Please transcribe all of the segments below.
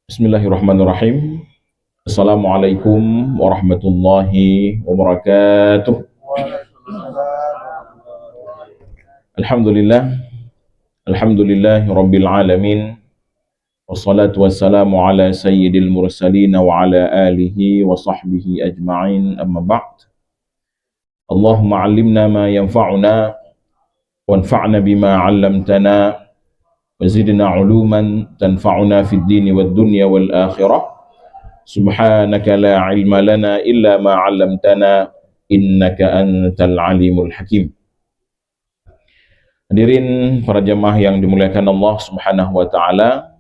Bismillahirrahmanirrahim. Assalamualaikum warahmatullahi wabarakatuh. Alhamdulillah, alhamdulillahi rabbil alamin. Wassalatu wassalamu ala sayyidil mursalin wa ala alihi wa sahbihi ajma'in, amma ba'd. Allahumma 'allimna ma yanfa'una wanfa'na bima 'allamtana wazidna 'uluman tanfa'una fid dini wad dunya wal akhirah. Subhanaka la ilma lana illa ma 'allamtana innaka antal alimul hakim. Hadirin para jemaah yang dimuliakan Allah Subhanahu wa taala,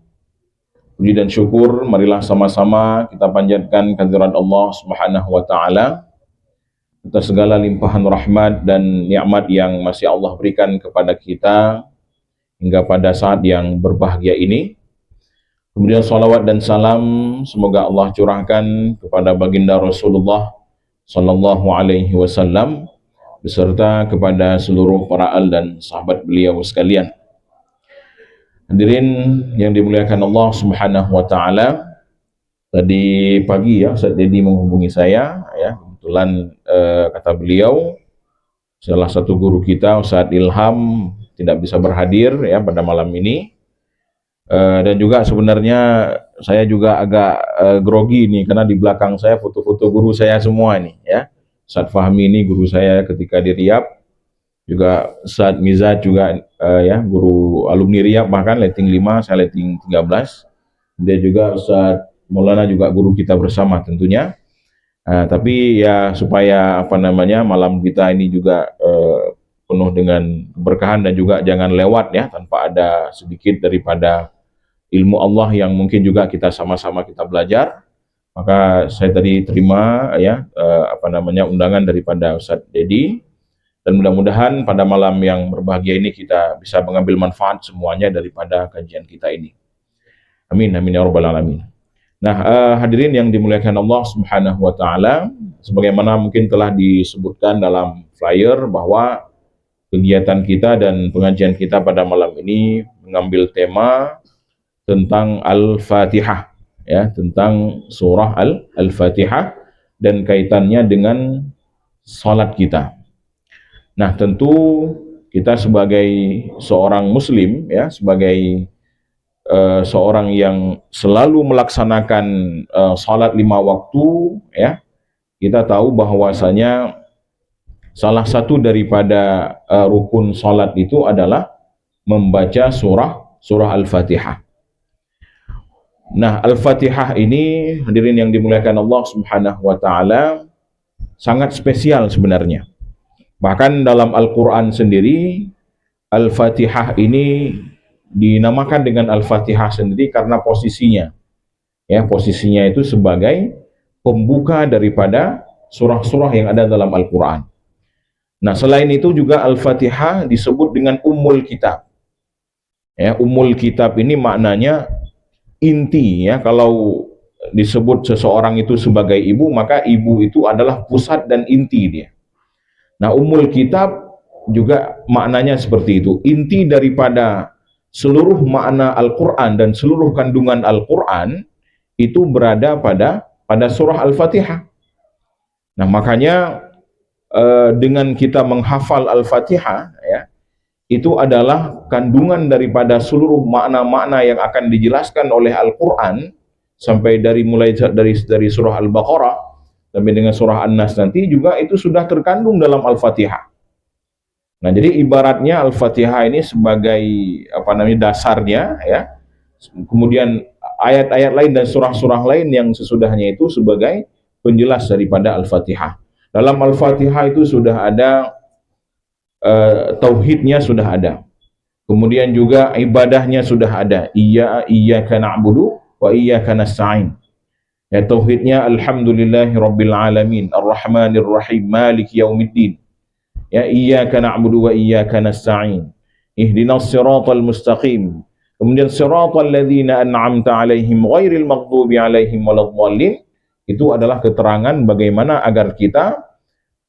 puji dan syukur marilah sama-sama kita panjatkan kehadirat Allah Subhanahu wa taala atas segala limpahan rahmat dan nikmat yang masih Allah berikan kepada kita hingga pada saat yang berbahagia ini. Kemudian salawat dan salam semoga Allah curahkan kepada baginda Rasulullah sallallahu alaihi wasallam beserta kepada seluruh para al dan sahabat beliau sekalian. Hadirin yang dimuliakan Allah Subhanahu wa taala, tadi pagi ya Ustaz Dedi menghubungi saya ya, kebetulan kata beliau salah satu guru kita Ustaz Ilham tidak bisa berhadir ya pada malam ini. Dan juga sebenarnya saya juga agak grogi nih karena di belakang saya foto-foto guru saya semua nih ya. Ustaz Fahmi ini guru saya ketika di Riyadh, juga Ustaz Mizat juga ya guru alumni Riyadh, bahkan letting 5, saya letting 13. Dia juga Ustaz Maulana juga guru kita bersama tentunya. Tapi ya supaya malam kita ini juga penuh dengan keberkahan dan juga jangan lewat ya tanpa ada sedikit daripada ilmu Allah yang mungkin juga kita sama-sama kita belajar. Maka saya tadi terima ya undangan daripada Ustaz Dedi, dan mudah-mudahan pada malam yang berbahagia ini kita bisa mengambil manfaat semuanya daripada kajian kita ini. Amin amin ya rabbal alamin. Nah, hadirin yang dimuliakan Allah Subhanahu wa taala, sebagaimana mungkin telah disebutkan dalam flyer bahwa kegiatan kita dan pengajian kita pada malam ini mengambil tema tentang Al-Fatihah ya, tentang surah Al-Fatihah dan kaitannya dengan salat kita. Nah, tentu kita sebagai seorang muslim ya, sebagai seorang yang selalu melaksanakan salat 5 waktu ya, kita tahu bahwasanya salah satu daripada rukun salat itu adalah membaca surah Al-Fatihah. Nah, Al-Fatihah ini hadirin yang dimuliakan Allah Subhanahu wa taala sangat spesial sebenarnya. Bahkan dalam Al-Qur'an sendiri Al-Fatihah ini dinamakan dengan Al-Fatihah sendiri karena posisinya. Ya, posisinya itu sebagai pembuka daripada surah-surah yang ada dalam Al-Qur'an. Nah, selain itu juga Al-Fatihah disebut dengan Ummul Kitab. Ya, Ummul Kitab ini maknanya inti ya. Kalau disebut seseorang itu sebagai ibu, maka ibu itu adalah pusat dan inti dia. Nah, Ummul Kitab juga maknanya seperti itu. Inti daripada seluruh makna Al-Qur'an dan seluruh kandungan Al-Qur'an itu berada pada surah Al-Fatihah. Nah, makanya dengan kita menghafal Al-Fatihah ya, itu adalah kandungan daripada seluruh makna-makna yang akan dijelaskan oleh Al-Qur'an, sampai mulai dari surah Al-Baqarah sampai dengan surah An-Nas nanti juga itu sudah terkandung dalam Al-Fatihah. Nah, jadi ibaratnya Al-Fatihah ini sebagai dasarnya ya. Kemudian ayat-ayat lain dan surah-surah lain yang sesudahnya itu sebagai penjelas daripada Al-Fatihah. Dalam Al-Fatihah itu sudah ada tauhidnya, sudah ada. Kemudian juga ibadahnya sudah ada. Iyyaka na'budu wa iyyaka nasta'in. Ya, tauhidnya alhamdulillahi rabbil alamin, arrahmanir rahim, maliki yaumiddin. Ya, iyyaka na'budu wa iyyaka nasta'in. Ihdinas siratal mustaqim. Kemudian siratal ladzina an'amta 'alaihim ghairil maghdubi 'alaihim waladdallin. Itu adalah keterangan bagaimana agar kita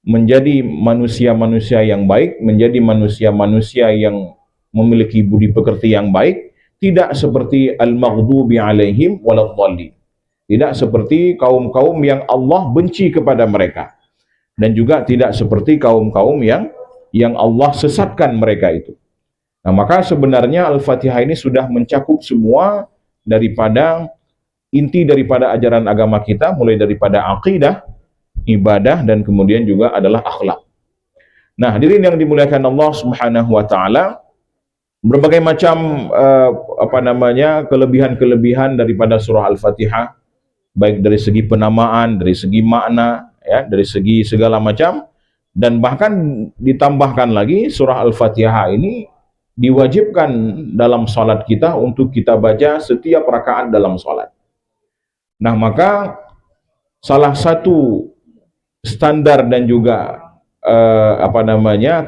menjadi manusia-manusia yang baik, menjadi manusia-manusia yang memiliki budi pekerti yang baik, tidak seperti al-maghdubi alaihim waladhdallin. Tidak seperti kaum-kaum yang Allah benci kepada mereka, dan juga tidak seperti kaum-kaum yang Allah sesatkan mereka itu. Nah, maka sebenarnya Al-Fatihah ini sudah mencakup semua daripada inti daripada ajaran agama kita, mulai daripada akidah, ibadah, dan kemudian juga adalah akhlak. Nah, hadirin yang dimuliakan Allah Subhanahu wa taala, berbagai macam kelebihan-kelebihan daripada surah Al-Fatihah, baik dari segi penamaan, dari segi makna, ya, dari segi segala macam, dan bahkan ditambahkan lagi surah Al-Fatihah ini diwajibkan dalam salat kita untuk kita baca setiap rakaat dalam salat. Nah, maka salah satu standar dan juga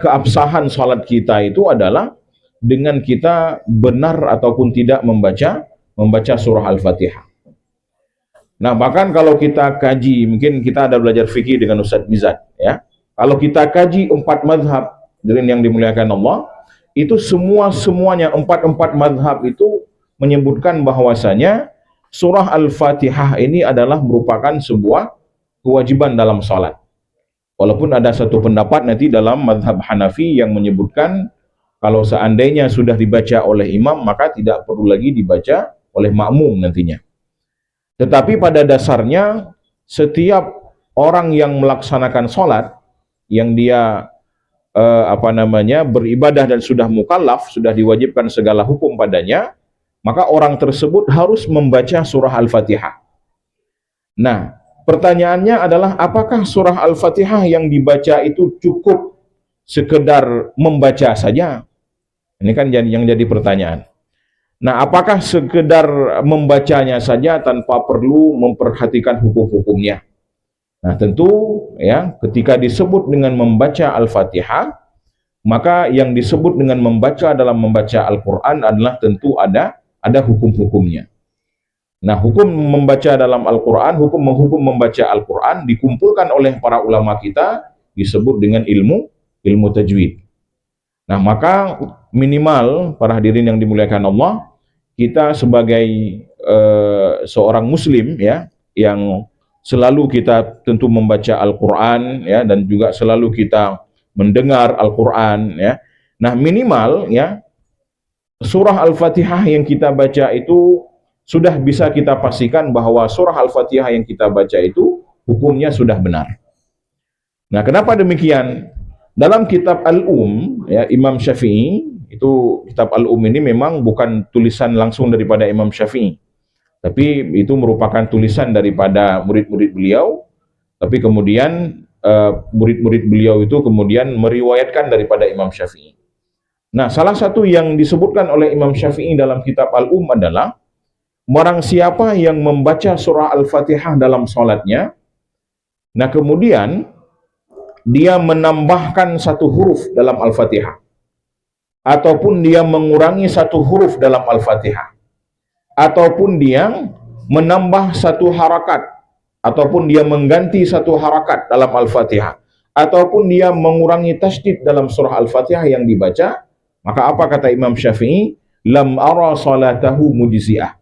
keabsahan salat kita itu adalah dengan kita benar ataupun tidak membaca surah Al-Fatihah. Nah, bahkan kalau kita kaji, mungkin kita ada belajar fikih dengan Ustaz Mizat, ya. Kalau kita kaji 4 mazhab yang dimuliakan Allah, itu semuanya 4 mazhab itu menyebutkan bahwasanya surah Al-Fatihah ini adalah merupakan sebuah kewajiban dalam salat. Walaupun ada satu pendapat nanti dalam mazhab Hanafi yang menyebutkan kalau seandainya sudah dibaca oleh imam, maka tidak perlu lagi dibaca oleh makmum nantinya. Tetapi pada dasarnya setiap orang yang melaksanakan salat, yang dia beribadah dan sudah mukallaf, sudah diwajibkan segala hukum padanya, maka orang tersebut harus membaca surah Al-Fatihah. Nah, pertanyaannya adalah apakah surah Al-Fatihah yang dibaca itu cukup sekedar membaca saja? Ini kan yang jadi pertanyaan. Nah, apakah sekedar membacanya saja tanpa perlu memperhatikan hukum-hukumnya? Nah, tentu ya, ketika disebut dengan membaca Al-Fatihah, maka yang disebut dengan membaca dalam membaca Al-Quran adalah tentu ada hukum-hukumnya. Nah, hukum membaca dalam Al-Quran, hukum membaca Al-Quran dikumpulkan oleh para ulama kita disebut dengan ilmu tajwid. Nah, maka minimal para hadirin yang dimuliakan Allah, kita sebagai seorang muslim, ya, yang selalu kita tentu membaca Al-Quran, ya, dan juga selalu kita mendengar Al-Quran, ya. Nah, minimal, ya, surah Al-Fatihah yang kita baca itu sudah bisa kita pastikan bahwa surah Al-Fatihah yang kita baca itu hukumnya sudah benar. Nah, kenapa demikian? Dalam kitab Al-Um, ya, Imam Syafi'i, itu kitab Al-Um ini memang bukan tulisan langsung daripada Imam Syafi'i, tapi itu merupakan tulisan daripada murid-murid beliau. Tapi kemudian murid-murid beliau itu kemudian meriwayatkan daripada Imam Syafi'i. Nah, salah satu yang disebutkan oleh Imam Syafi'i dalam kitab Al-Um adalah barang siapa yang membaca surah Al-Fatihah dalam salatnya, nah kemudian dia menambahkan satu huruf dalam Al-Fatihah, ataupun dia mengurangi satu huruf dalam Al-Fatihah, ataupun dia menambah satu harakat, ataupun dia mengganti satu harakat dalam Al-Fatihah, ataupun dia mengurangi tasydid dalam surah Al-Fatihah yang dibaca, maka apa kata Imam Syafi'i? Lam ara salatahu mujzi'ah.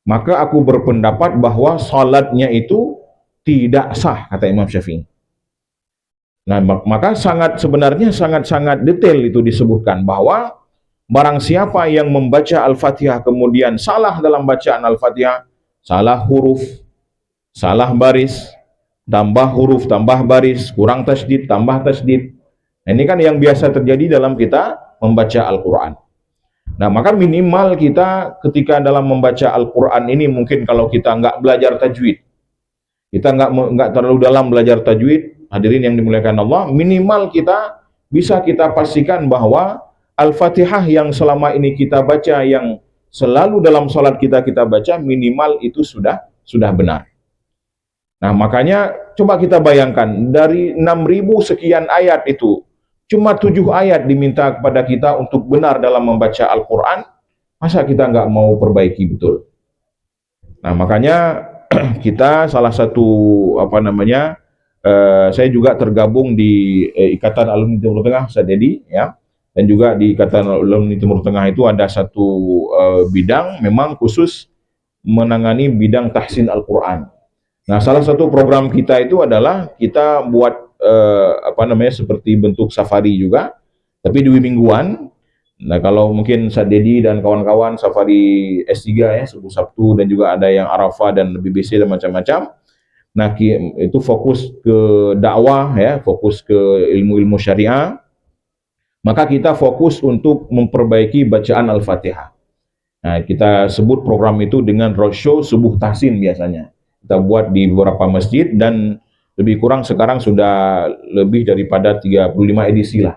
Maka aku berpendapat bahwa salatnya itu tidak sah, kata Imam Syafi'i. Nah, maka sebenarnya sangat detail itu disebutkan bahwa barang siapa yang membaca Al-Fatihah kemudian salah dalam bacaan Al-Fatihah, salah huruf, salah baris, tambah huruf, tambah baris, kurang tasydid, tambah tasydid. Nah, ini kan yang biasa terjadi dalam kita membaca Al-Quran. Nah, maka minimal kita ketika dalam membaca Al-Quran ini, mungkin kalau kita nggak belajar tajwid, kita nggak terlalu dalam belajar tajwid, hadirin yang dimuliakan Allah, minimal kita bisa kita pastikan bahwa Al-Fatihah yang selama ini kita baca, yang selalu dalam sholat kita baca, minimal itu sudah benar. Nah, makanya coba kita bayangkan, dari 6.000 sekian ayat itu, cuma 7 ayat diminta kepada kita untuk benar dalam membaca Al-Quran, masa kita nggak mau perbaiki betul? Nah, makanya kita salah satu saya juga tergabung di Ikatan Alumni Timur Tengah, Ustaz Dedi, ya. dan juga di Ikatan Ulama Timur Tengah itu ada satu bidang memang khusus menangani bidang tahsin Al-Quran. Nah, salah satu program kita itu adalah kita buat seperti bentuk safari juga, tapi 2 mingguan. Nah, kalau mungkin Ustaz Dedi dan kawan-kawan safari S3 ya, subuh Sabtu, dan juga ada yang Arafah dan BBC dan macam-macam. Nah, itu fokus ke dakwah ya, fokus ke ilmu-ilmu syariah. Maka kita fokus untuk memperbaiki bacaan Al-Fatihah. Nah, kita sebut program itu dengan roadshow subuh tahsin biasanya. Kita buat di beberapa masjid dan lebih kurang sekarang sudah lebih daripada 35 edisi lah.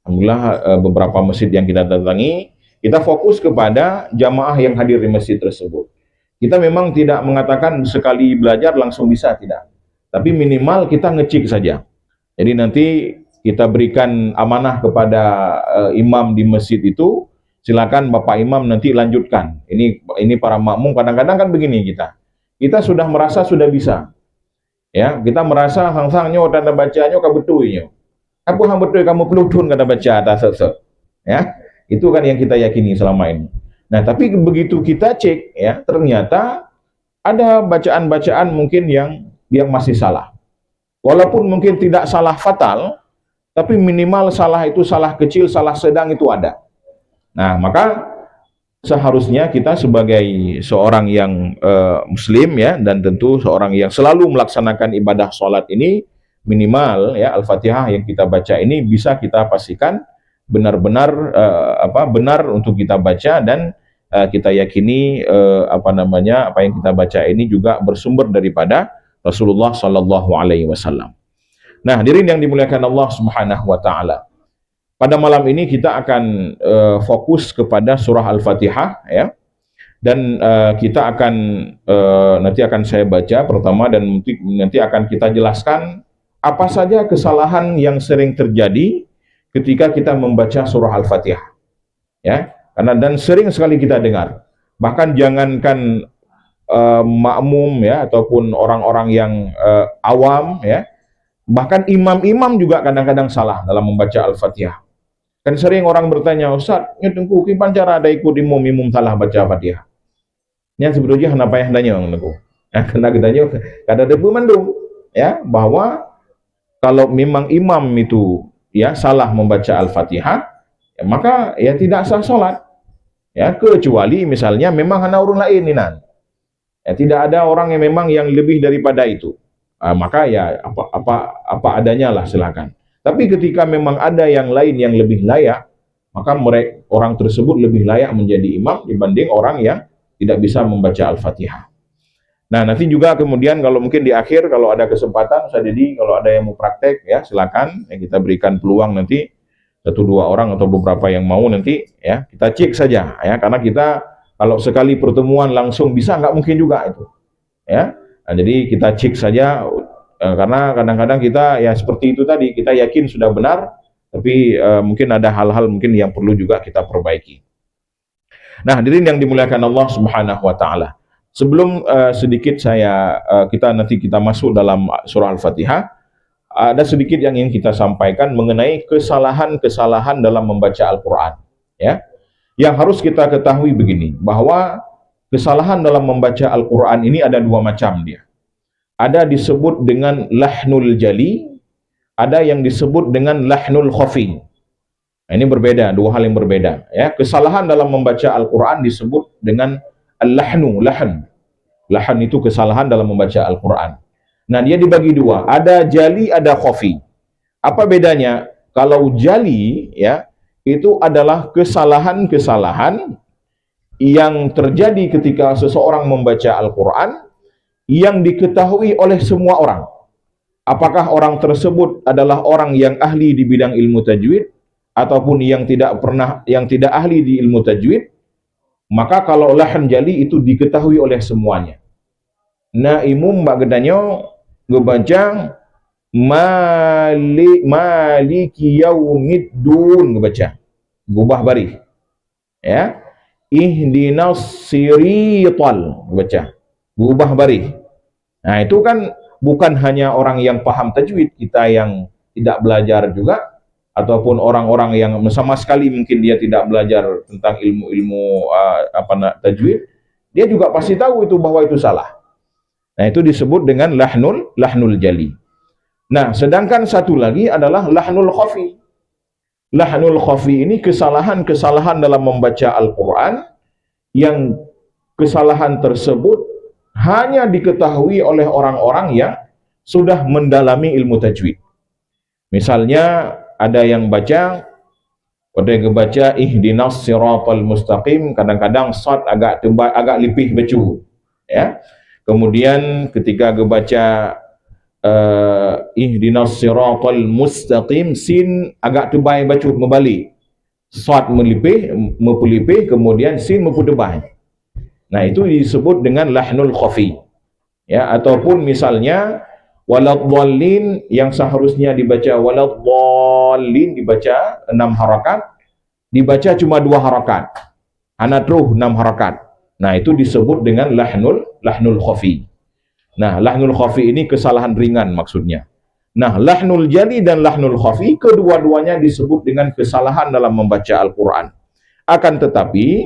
Alhamdulillah beberapa masjid yang kita datangi, kita fokus kepada jamaah yang hadir di masjid tersebut. Kita memang tidak mengatakan sekali belajar langsung bisa, tidak. Tapi minimal kita ngecek saja. Jadi nanti kita berikan amanah kepada imam di masjid itu, silakan Bapak Imam nanti lanjutkan. Ini para makmum kadang-kadang kan begini kita. Kita sudah merasa sudah bisa. Ya, kita merasa hangsangnya tanda bacanya ka betuinya. Aku hang betul kamu pelutun kata baca atas ya. Itu kan yang kita yakini selama ini. Nah, tapi begitu kita cek ya, ternyata ada bacaan-bacaan mungkin yang masih salah. Walaupun mungkin tidak salah fatal, tapi minimal salah itu salah kecil, salah sedang itu ada. Nah, maka seharusnya kita sebagai seorang yang muslim ya, dan tentu seorang yang selalu melaksanakan ibadah sholat ini, minimal ya Al-Fatihah yang kita baca ini bisa kita pastikan benar-benar benar untuk kita baca, dan kita yakini apa yang kita baca ini juga bersumber daripada Rasulullah Sallallahu Alaihi Wasallam. Nah, hadirin yang dimuliakan Allah Subhanahu Wa Taala, pada malam ini kita akan fokus kepada surah Al-Fatihah ya, dan kita akan nanti akan saya baca pertama, dan nanti akan kita jelaskan apa saja kesalahan yang sering terjadi ketika kita membaca surah Al-Fatihah. Ya, karena dan sering sekali kita dengar. Bahkan jangankan makmum ya ataupun orang-orang yang awam ya, bahkan imam-imam juga kadang-kadang salah dalam membaca Al-Fatihah. Kan sering orang bertanya, "Ustaz, nyetengku kipan cara ada ikut imam salah baca Fatihah?" Nya sebetulnya kenapa yang tanya ngku? Ya, karena kitanya kada ada pemandung ya, bahwa kalau memang imam itu ya salah membaca Al-Fatihah, ya, maka ya tidak sah salat. Ya, kecuali misalnya memang hana urun lain ninan. Ya, tidak ada orang yang memang yang lebih daripada itu. Maka ya apa adanya lah silakan. Tapi ketika memang ada yang lain yang lebih layak, maka orang tersebut lebih layak menjadi imam dibanding orang yang tidak bisa membaca Al-Fatihah. Nah, nanti juga kemudian kalau mungkin di akhir kalau ada kesempatan, Ustaz Dedi, kalau ada yang mau praktek ya silakan, ya, kita berikan peluang nanti 1-2 orang atau beberapa yang mau nanti ya kita cek saja ya, karena kita kalau sekali pertemuan langsung bisa nggak mungkin juga itu ya. Nah, jadi kita cek saja karena kadang-kadang kita ya seperti itu tadi, kita yakin sudah benar, tapi mungkin ada hal-hal mungkin yang perlu juga kita perbaiki. Nah, hadirin yang dimuliakan Allah Subhanahu Wa Taala. Sebelum sedikit kita masuk dalam surah Al-Fatihah, ada sedikit yang ingin kita sampaikan mengenai kesalahan-kesalahan dalam membaca Al-Quran. Ya, yang harus kita ketahui begini, bahwa kesalahan dalam membaca Al-Quran ini ada 2 macam dia. Ada disebut dengan lahnul jali, ada yang disebut dengan lahnul khafi. Nah, ini berbeda, 2 hal yang berbeda. Ya, kesalahan dalam membaca Al-Quran disebut dengan al-lahnu, lahan. Lahan itu kesalahan dalam membaca Al-Quran. Nah, dia dibagi 2. Ada jali, ada khafi. Apa bedanya? Kalau jali, ya, itu adalah kesalahan-kesalahan yang terjadi ketika seseorang membaca Al-Quran yang diketahui oleh semua orang. Apakah orang tersebut adalah orang yang ahli di bidang ilmu tajwid ataupun yang tidak ahli di ilmu tajwid, maka kalau lahan jali itu diketahui oleh semuanya. Nah, imum mbak gedanyo ngebaca maliki yaumiddun, ngebaca gubah bari ya, ihdinas sirital, ngebaca gubah bari. Nah, itu kan bukan hanya orang yang paham tajwid, kita yang tidak belajar juga ataupun orang-orang yang sama sekali mungkin dia tidak belajar tentang ilmu-ilmu tajwid, dia juga pasti tahu itu bahwa itu salah. Nah, itu disebut dengan lahnul jali. Nah, sedangkan satu lagi adalah lahnul khafi. Lahnul khafi ini kesalahan-kesalahan dalam membaca Al-Quran yang kesalahan tersebut hanya diketahui oleh orang-orang yang sudah mendalami ilmu tajwid. Misalnya ada yang baca, pada yang baca ihdinas siratal mustaqim, kadang-kadang sad agak tebal, agak lipih bacu, ya. Kemudian ketika baca ihdinas siratal mustaqim, sin agak tebal bacu membalik. Sad melipih, mempelipih, kemudian sin memputebal. Nah, itu disebut dengan lahnul khafi. Ya, ataupun misalnya waladhdallin yang seharusnya dibaca waladhdallin dibaca 6 harakat, dibaca cuma 2 harakat. Anatruh 6 harakat. Nah, itu disebut dengan lahnul khafi. Nah, lahnul khafi ini kesalahan ringan maksudnya. Nah, lahnul jali dan lahnul khafi kedua-duanya disebut dengan kesalahan dalam membaca Al-Qur'an. Akan tetapi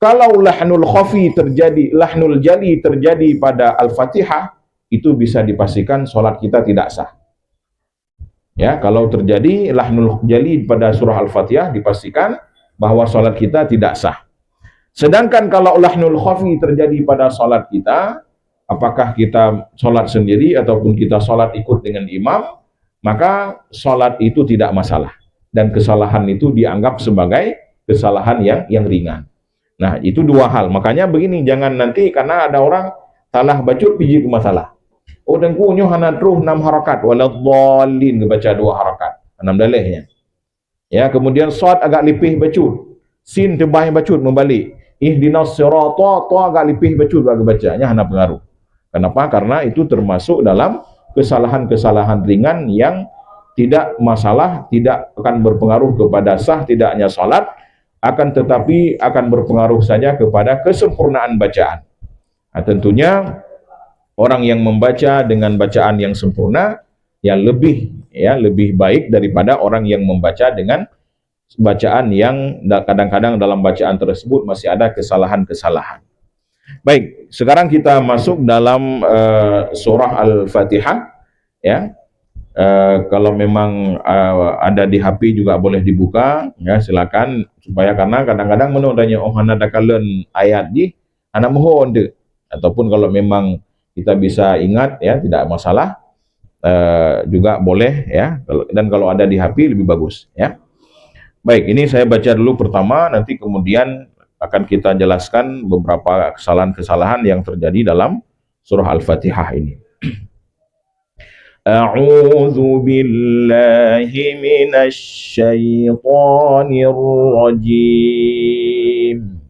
kalau lahnul khafi terjadi, lahnul jali terjadi pada Al-Fatihah, itu bisa dipastikan solat kita tidak sah. Ya, kalau terjadi lahnul jali pada surah Al-Fatihah, dipastikan bahwa solat kita tidak sah. Sedangkan kalau lahnul khafi terjadi pada solat kita, apakah kita solat sendiri ataupun kita solat ikut dengan imam, maka solat itu tidak masalah. Dan kesalahan itu dianggap sebagai kesalahan yang ringan. Nah, itu dua hal. Makanya begini, jangan nanti karena ada orang salah bacut piji ke masalah. Oh, dengku nyoh hanatruh 6 harakat, waladhdallin baca 2 harakat. 6 dalihnya. Ya, kemudian shad agak lipih bacut. Sin tebah bacut membalik. Ihdinas sirata, ta agak lipih bacut bagi bacanya hana pengaruh. Kenapa? Karena itu termasuk dalam kesalahan-kesalahan ringan yang tidak masalah, tidak akan berpengaruh kepada sah tidaknya salat, akan tetapi akan berpengaruh saja kepada kesempurnaan bacaan. Nah, tentunya orang yang membaca dengan bacaan yang sempurna yang lebih baik daripada orang yang membaca dengan bacaan yang kadang-kadang dalam bacaan tersebut masih ada kesalahan-kesalahan. Baik, sekarang kita masuk dalam surah Al-Fatihah, ya. Kalau memang ada di HP juga boleh dibuka, ya silakan, supaya karena kadang-kadang menurutnya hana dakalan ayat di hana mohon deh, ataupun kalau memang kita bisa ingat, ya tidak masalah, juga boleh, ya. Dan kalau ada di HP lebih bagus, ya. Baik, ini saya baca dulu pertama, nanti kemudian akan kita jelaskan beberapa kesalahan-kesalahan yang terjadi dalam surah Al-Fatihah ini. A'udzu billahi minasy syaithanir rajim.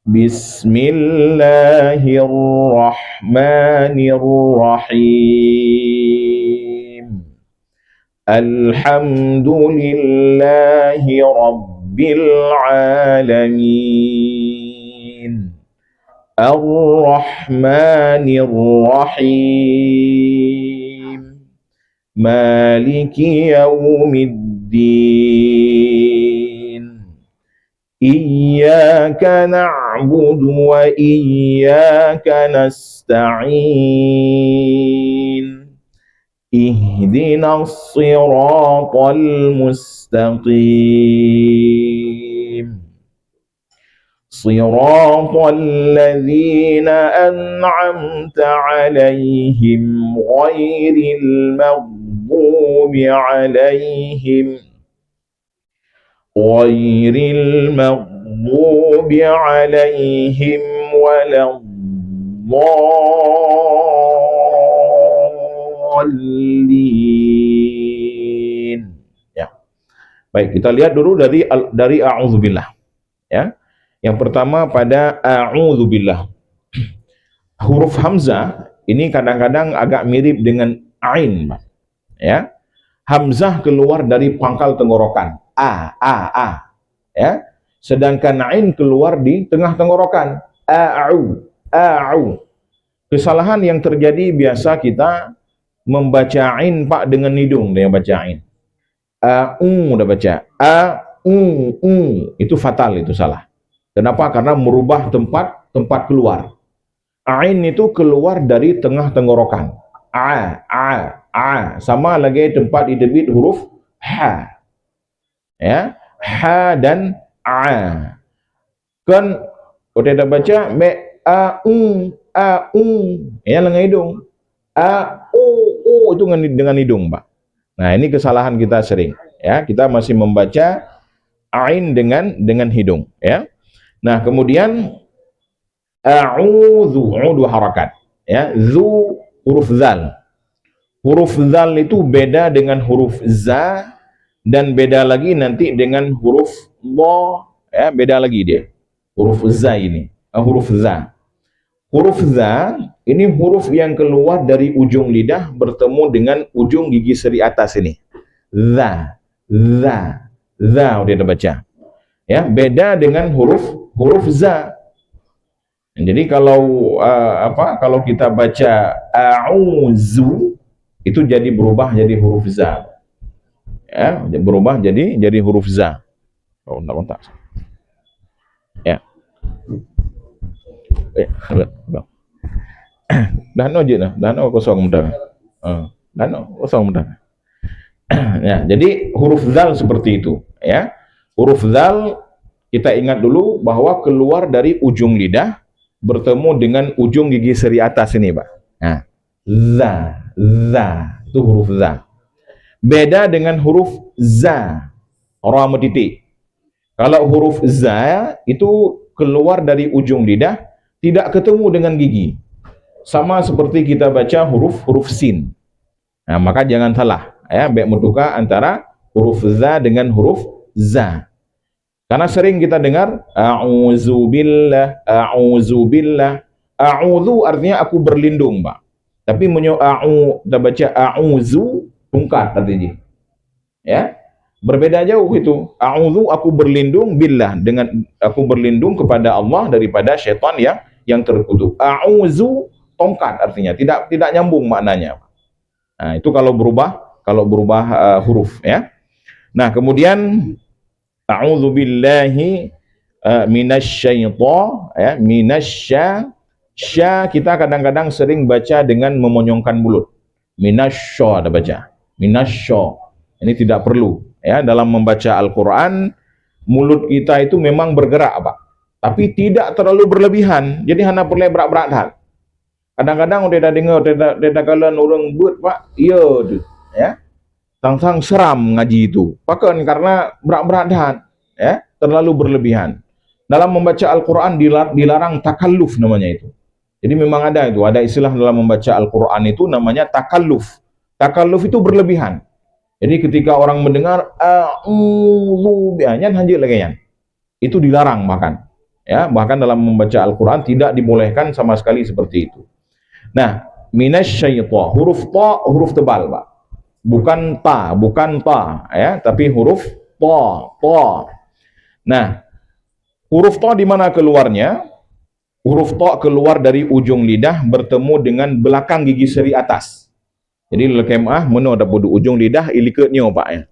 Bismillahirrahmanirrahim. Alhamdulillahi rabbil alamin. Ar-Rahmanir Rahim. Maliki yaumiddin. Iyyaka na'budu wa iyyaka nasta'in. Ihdinas siratal mustaqim. Siratal ladzina an'amta 'alaihim ghairil maghdubi 'alaihim waladdallin. Ya. Baik, kita lihat dulu dari a'udzubillah, ya. Yang pertama pada a'udzubillah. Huruf hamzah ini kadang-kadang agak mirip dengan ain, ya. Hamzah keluar dari pangkal tenggorokan, ya. Sedangkan ain keluar di tengah tenggorokan, a'u. Kesalahan yang terjadi biasa kita membaca ain pak dengan hidung dengan baca ain. Udah baca. Itu fatal, itu salah. Kenapa? Karena merubah tempat keluar. Ain itu keluar dari tengah tenggorokan. Sama lagi tempat didebit huruf ha. Ya, ha dan a. Kan kita dah baca me ya dengan hidung. Itu dengan hidung, Pak. Nah, ini kesalahan kita sering, ya. Kita masih membaca ain dengan hidung, ya. Nah, kemudian dua harakat, ya. Zu huruf zal. Huruf zal itu beda dengan huruf za, dan beda lagi nanti dengan huruf bo, ya, beda lagi dia. Huruf za ini, huruf za. Huruf za ini huruf yang keluar dari ujung lidah bertemu dengan ujung gigi seri atas ini. Za udah baca. Ya, beda dengan huruf za. Jadi kalau kalau kita baca a'uzu itu berubah jadi huruf za. Ya, berubah jadi huruf za. Oh, enggak. Ya. Dano je lah, dano kosong mudah. Dano kosong mudah. Ya, jadi huruf zal seperti itu, ya. Huruf zal kita ingat dulu bahwa keluar dari ujung lidah bertemu dengan ujung gigi seri atas ini, Pak. Nah, za itu huruf za. Beda dengan huruf za, ra sama titik. Kalau huruf za itu keluar dari ujung lidah, tidak ketemu dengan gigi. Sama seperti kita baca huruf sin. Nah, maka jangan salah, ya, baik mutuka antara huruf za dengan huruf za. Karena sering kita dengar a'udzubillah. A'udzu artinya aku berlindung, Pak. Tapi kita baca a'udzu tungkat artinya. Ya. Berbeda jauh itu. A'udzu aku berlindung billah, dengan aku berlindung kepada Allah daripada syaitan yang terkutuk. A'udzu tongkat artinya, tidak nyambung maknanya. Nah, itu kalau berubah huruf, ya. Nah, kemudian a'udzubillahi minasyaiton, ya, minasya kita kadang-kadang sering baca dengan memonyongkan mulut. Minasya ada baca. Minasya. Ini tidak perlu, ya, dalam membaca Al-Qur'an mulut kita itu memang bergerak, Pak. Tapi tidak terlalu berlebihan. Jadi hanya perlu berat-berat hal. Kadang-kadang udah dengar dia kalan orang buat, Pak. Ya tu, ya. Sang-sang seram ngaji itu. Bahkan karena berat-berat hal, ya, terlalu berlebihan. Dalam membaca Al-Qur'an dilarang takalluf namanya itu. Jadi memang ada istilah dalam membaca Al-Qur'an itu namanya takalluf. Takalluf itu berlebihan. Jadi ketika orang mendengar hanjir lagi yan. Itu dilarang bahkan. Ya, bahkan dalam membaca Al-Qur'an tidak dibolehkan sama sekali seperti itu. Nah, minasyaiton, huruf ta huruf tebal, Pak. Bukan ta, ya, tapi huruf ta. Nah, huruf ta di mana keluarnya? Huruf ta keluar dari ujung lidah bertemu dengan belakang gigi seri atas. Jadi lekemah mana ada pada ujung lidah ilikatnya, Pak, ya.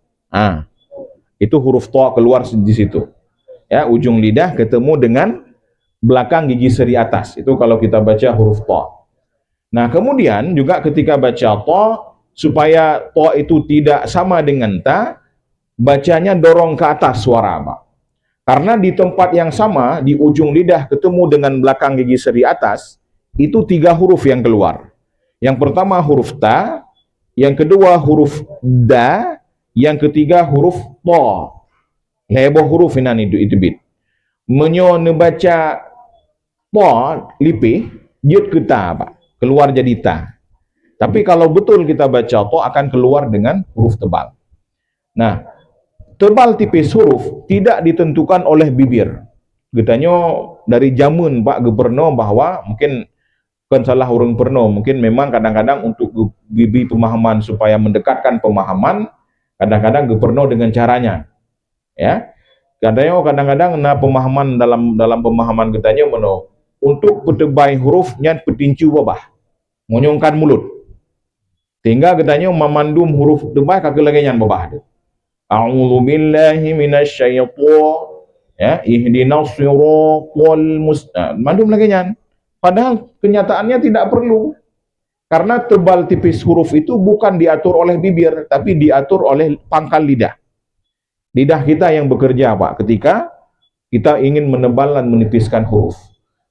Itu huruf ta keluar di situ. Ya, ujung lidah ketemu dengan belakang gigi seri atas. Itu kalau kita baca huruf ta. Nah, kemudian juga ketika baca ta, supaya ta itu tidak sama dengan ta, bacanya dorong ke atas suara, Pak. Karena di tempat yang sama, di ujung lidah ketemu dengan belakang gigi seri atas, itu 3 huruf yang keluar. Yang pertama huruf ta, yang kedua huruf da, yang ketiga huruf ta. Heboh huruf ini itu bit. Menyo nebaca ta lipih, jut ke ta, Pak. Keluar jadi ta. Tapi kalau betul kita baca ta akan keluar dengan huruf tebal. Nah, tebal tipis huruf tidak ditentukan oleh bibir. Katanya dari zaman Pak Gubernur bahwa mungkin kan salah orang perno, mungkin memang kadang-kadang untuk bibi pemahaman supaya mendekatkan pemahaman, kadang-kadang Gubernur dengan caranya. Ya. Kadang-kadang pemahaman dalam pemahaman katanya untuk petebai hurufnya petincu babah. Monyongkan mulut. Sehingga katanya memandum huruf tebal kaki lagi yang babah. A'udzu billahi minasyaitonir, ya, ihdinas siratal mustaqim. Mandum lagi nyan. Padahal kenyataannya tidak perlu. Karena tebal tipis huruf itu bukan diatur oleh bibir, tapi diatur oleh pangkal lidah. Lidah kita yang bekerja, Pak, ketika kita ingin menebal dan menipiskan huruf.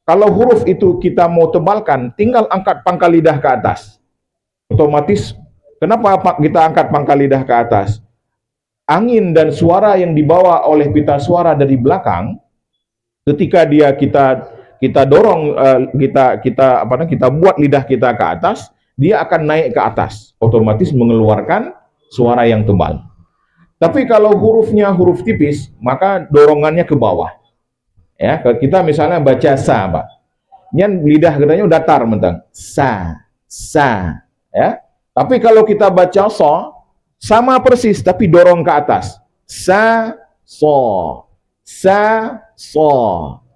Kalau huruf itu kita mau tebalkan, tinggal angkat pangkal lidah ke atas. Otomatis, kenapa kita angkat pangkal lidah ke atas? Angin dan suara yang dibawa oleh pita suara dari belakang, ketika kita dorong, kita buat lidah kita ke atas, dia akan naik ke atas, otomatis mengeluarkan suara yang tebal. Tapi kalau hurufnya huruf tipis, maka dorongannya ke bawah. Ya, kita misalnya baca sa, Pak. Nyan lidah katanya datar mentang. Sa, ya. Tapi kalau kita baca so, sama persis tapi dorong ke atas. Sa, so.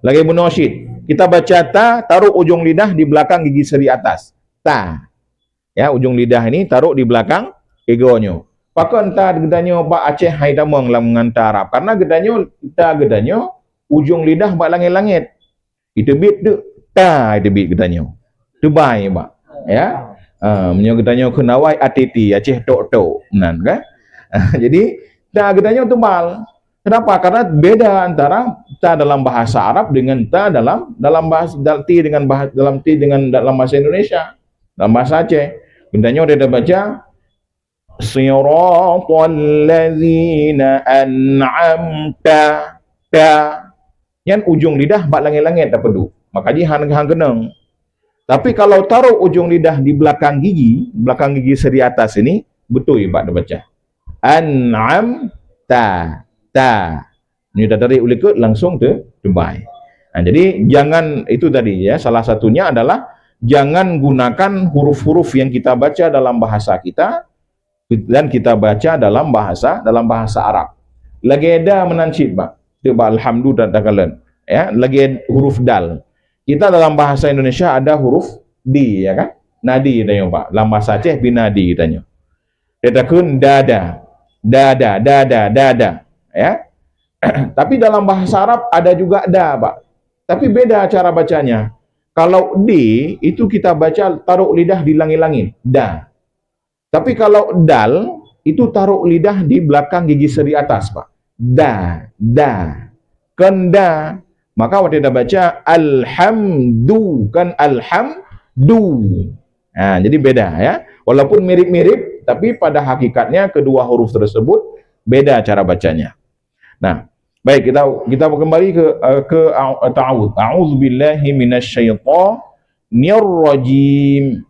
Lagi munasyid. Kita baca ta, taruh ujung lidah di belakang gigi seri atas. Ta. Ya, ujung lidah ini taruh di belakang egonya. Pakon ta gedanya Pak Aceh hai damang lam mengantar Arab. Karena gedanya ujung lidah Pak langit-langit. Itu bit tu ta itu bit gedanya. Dubai Pak. Ya. Menyo gedanya kenawai atiti Aceh tok. Nan kan? Jadi ta gedanya tebal. Kenapa? Karena beda antara ta dalam bahasa Arab dengan ta dalam bahasa dalam bahasa Indonesia, dalam bahasa Aceh. Gedanya udah baca siratal ladzina an'amta ta. Yang ujung lidah bak langit-langit tak pedu. Maka dia hang geneng. Tapi kalau taruh ujung lidah di belakang gigi seri atas ini, betul Pak dah baca. An'amta ta. Ini dah tarik ulikut langsung ke Dubai. Nah, jadi jangan itu tadi ya, salah satunya adalah jangan gunakan huruf-huruf yang kita baca dalam bahasa kita dan kita baca dalam bahasa Arab. Lagi ada menancip, Pak. Coba alhamdulillah dakalan. Ya, lagi huruf dal. Kita dalam bahasa Indonesia ada huruf di, ya kan? Nadi tanya, Pak. Dalam bahasa Aceh binadi tanya. Dia takun dada. Ya. Tapi dalam bahasa Arab ada juga da, Pak. Tapi beda cara bacanya. Kalau di itu kita baca taruh lidah di langit-langit, da. Tapi kalau dal itu taruh lidah di belakang gigi seri atas, Pak. Da. Kenda. Maka waktu kita baca alhamdu, kan alhamdu. Nah, jadi beda ya. Walaupun mirip-mirip, tapi pada hakikatnya kedua huruf tersebut beda cara bacanya. Nah, baik, kita kembali ke ta'awudz. A'udzubillahi minasyaitonir rajim.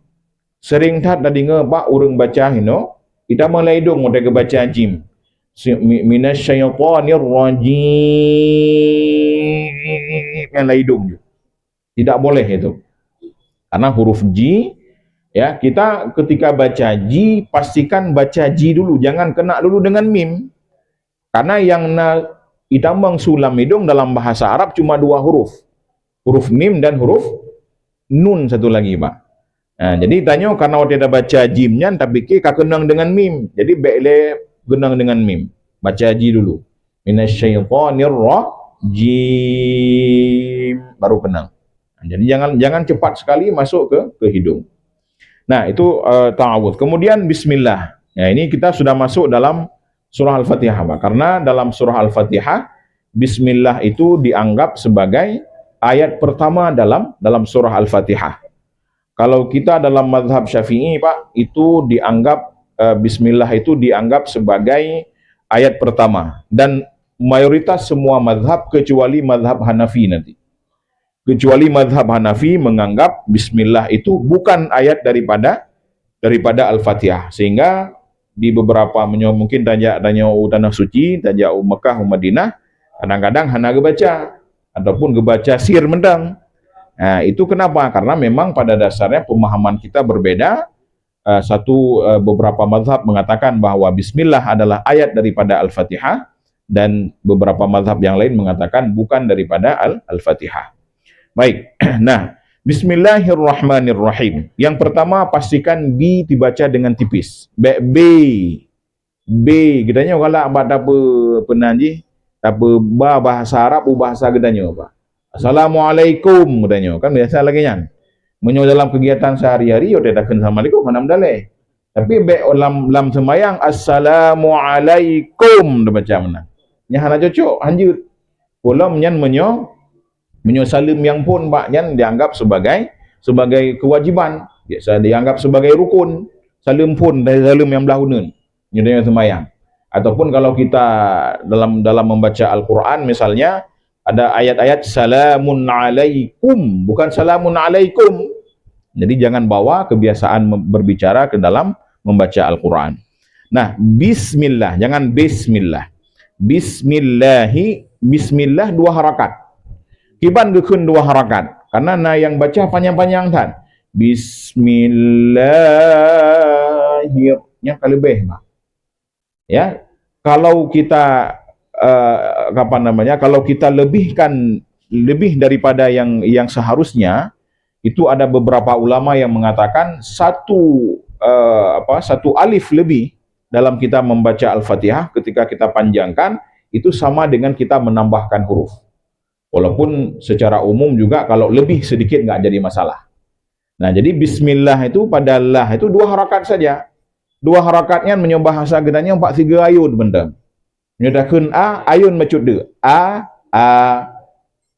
Sering tak tadi Pak urang baca hino, kita mulai dong mau baca jim. Minasyaitonir rajim. Yang laidung. Tidak boleh itu. Karena huruf J, ya, kita ketika baca J pastikan baca J dulu, jangan kena dulu dengan mim. Karena yang itambang sulam hidung dalam bahasa Arab cuma dua huruf. Huruf mim dan huruf nun satu lagi, Pak. Nah, jadi tanya karena waktu kita baca jimnya tapi kita kenang dengan mim. Jadi bele kenang dengan mim. Baca J dulu. Minasyaitonir rajim baru kenang. Nah, jadi jangan cepat sekali masuk ke hidung. Nah, itu ta'awudz. Kemudian bismillah. Ya, ini kita sudah masuk dalam surah Al-Fatihah, Pak. Karena dalam surah Al-Fatihah bismillah itu dianggap sebagai ayat pertama dalam surah Al-Fatihah. Kalau kita dalam mazhab Syafi'i, Pak, itu dianggap bismillah itu dianggap sebagai ayat pertama, dan mayoritas semua mazhab kecuali mazhab Hanafi nanti. Kecuali mazhab Hanafi menganggap bismillah itu bukan ayat daripada Al-Fatihah. Sehingga di beberapa mungkin tanya tanah suci, tanya Mekah, Madinah, kadang-kadang hana gebaca ataupun gebaca sir mendang. Nah, itu kenapa? Karena memang pada dasarnya pemahaman kita berbeda. Beberapa mazhab mengatakan bahwa bismillah adalah ayat daripada Al-Fatihah, dan beberapa mazhab yang lain mengatakan bukan daripada Al-Fatihah. Baik. Nah, bismillahirrahmanirrahim. Yang pertama pastikan B dibaca dengan tipis. B. B gedanya kalau abad apa penanji apa bahasa Arab bahasa gedanya apa. Assalamualaikum gedanya kan biasa lagi kan. Menyo dalam kegiatan sehari-hari yo tidak kena assalamualaikum mana mendale. Tapi be dalam sembahyang assalamualaikum baca mana. Nya hana cocok anjut. Pula menyo salim yang pun pak yang dianggap sebagai kewajiban. Biasa dianggap sebagai rukun. Salim pun dari salim yang belahunun. Nyudanya sembahyang. Ataupun kalau kita dalam membaca Al-Quran misalnya ada ayat-ayat salamun alaikum bukan salamun alaikum. Jadi jangan bawa kebiasaan berbicara ke dalam membaca Al-Quran. Nah, bismillah, jangan bismillah. Bismillah 2 harakat. Kiban gekun 2 harakat. Karena yang baca panjang-panjang kan. Bismillahirrahmanirrahim. Yang lebih, Pak. Ya, kalau kita kalau kita lebihkan lebih daripada yang seharusnya, itu ada beberapa ulama yang mengatakan satu alif lebih dalam kita membaca Al-Fatihah ketika kita panjangkan itu sama dengan kita menambahkan huruf. Walaupun secara umum juga kalau lebih sedikit nggak jadi masalah. Nah, jadi bismillah itu pada lah itu 2 harakat saja. 2 harakatnya menyembah bahasa gedanya 4-3 ayun benda. Nyodakun ayun mecut de.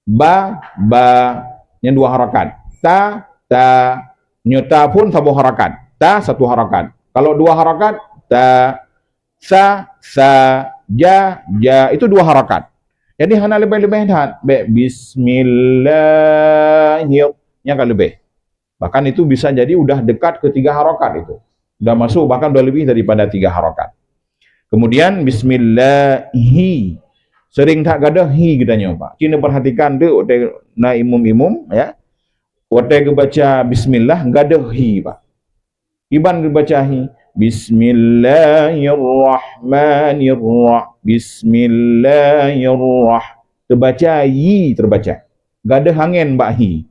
Ba yang 2 harakat. Ta nyota pun 1 harakat. Ta 1 harakat. Kalau 2 harakat ta sa ja itu 2 harakat. Jadi hana lebih-lebih dah. Bismillahirrahmanirrahim yang kan lebih. Bahkan itu bisa jadi udah dekat ke 3 harakat itu. Sudah masuk bahkan sudah lebih daripada 3 harakat. Kemudian bismillahi sering tak ada hi gedanya Pak. Kena perhatikan tu na imum ya. Waktu baca bismillah enggak ada hi Pak. Iban baca hi bismillahirrahmanirrahim. Bismillahirrahmanirrahim. Terbaca yi terbaca. Enggak ada angin mbak hi.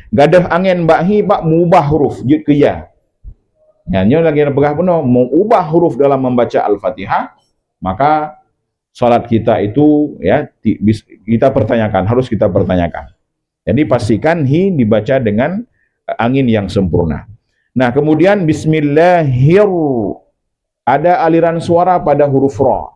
Enggak ada angin mbak hi Pak mengubah huruf jud ke ya. Nyanyi lagi pegah penuh mengubah huruf dalam membaca Al-Fatihah, maka salat kita itu ya kita pertanyakan, harus kita pertanyakan. Jadi pastikan hi dibaca dengan angin yang sempurna. Nah, kemudian bismillahir ada aliran suara pada huruf ra.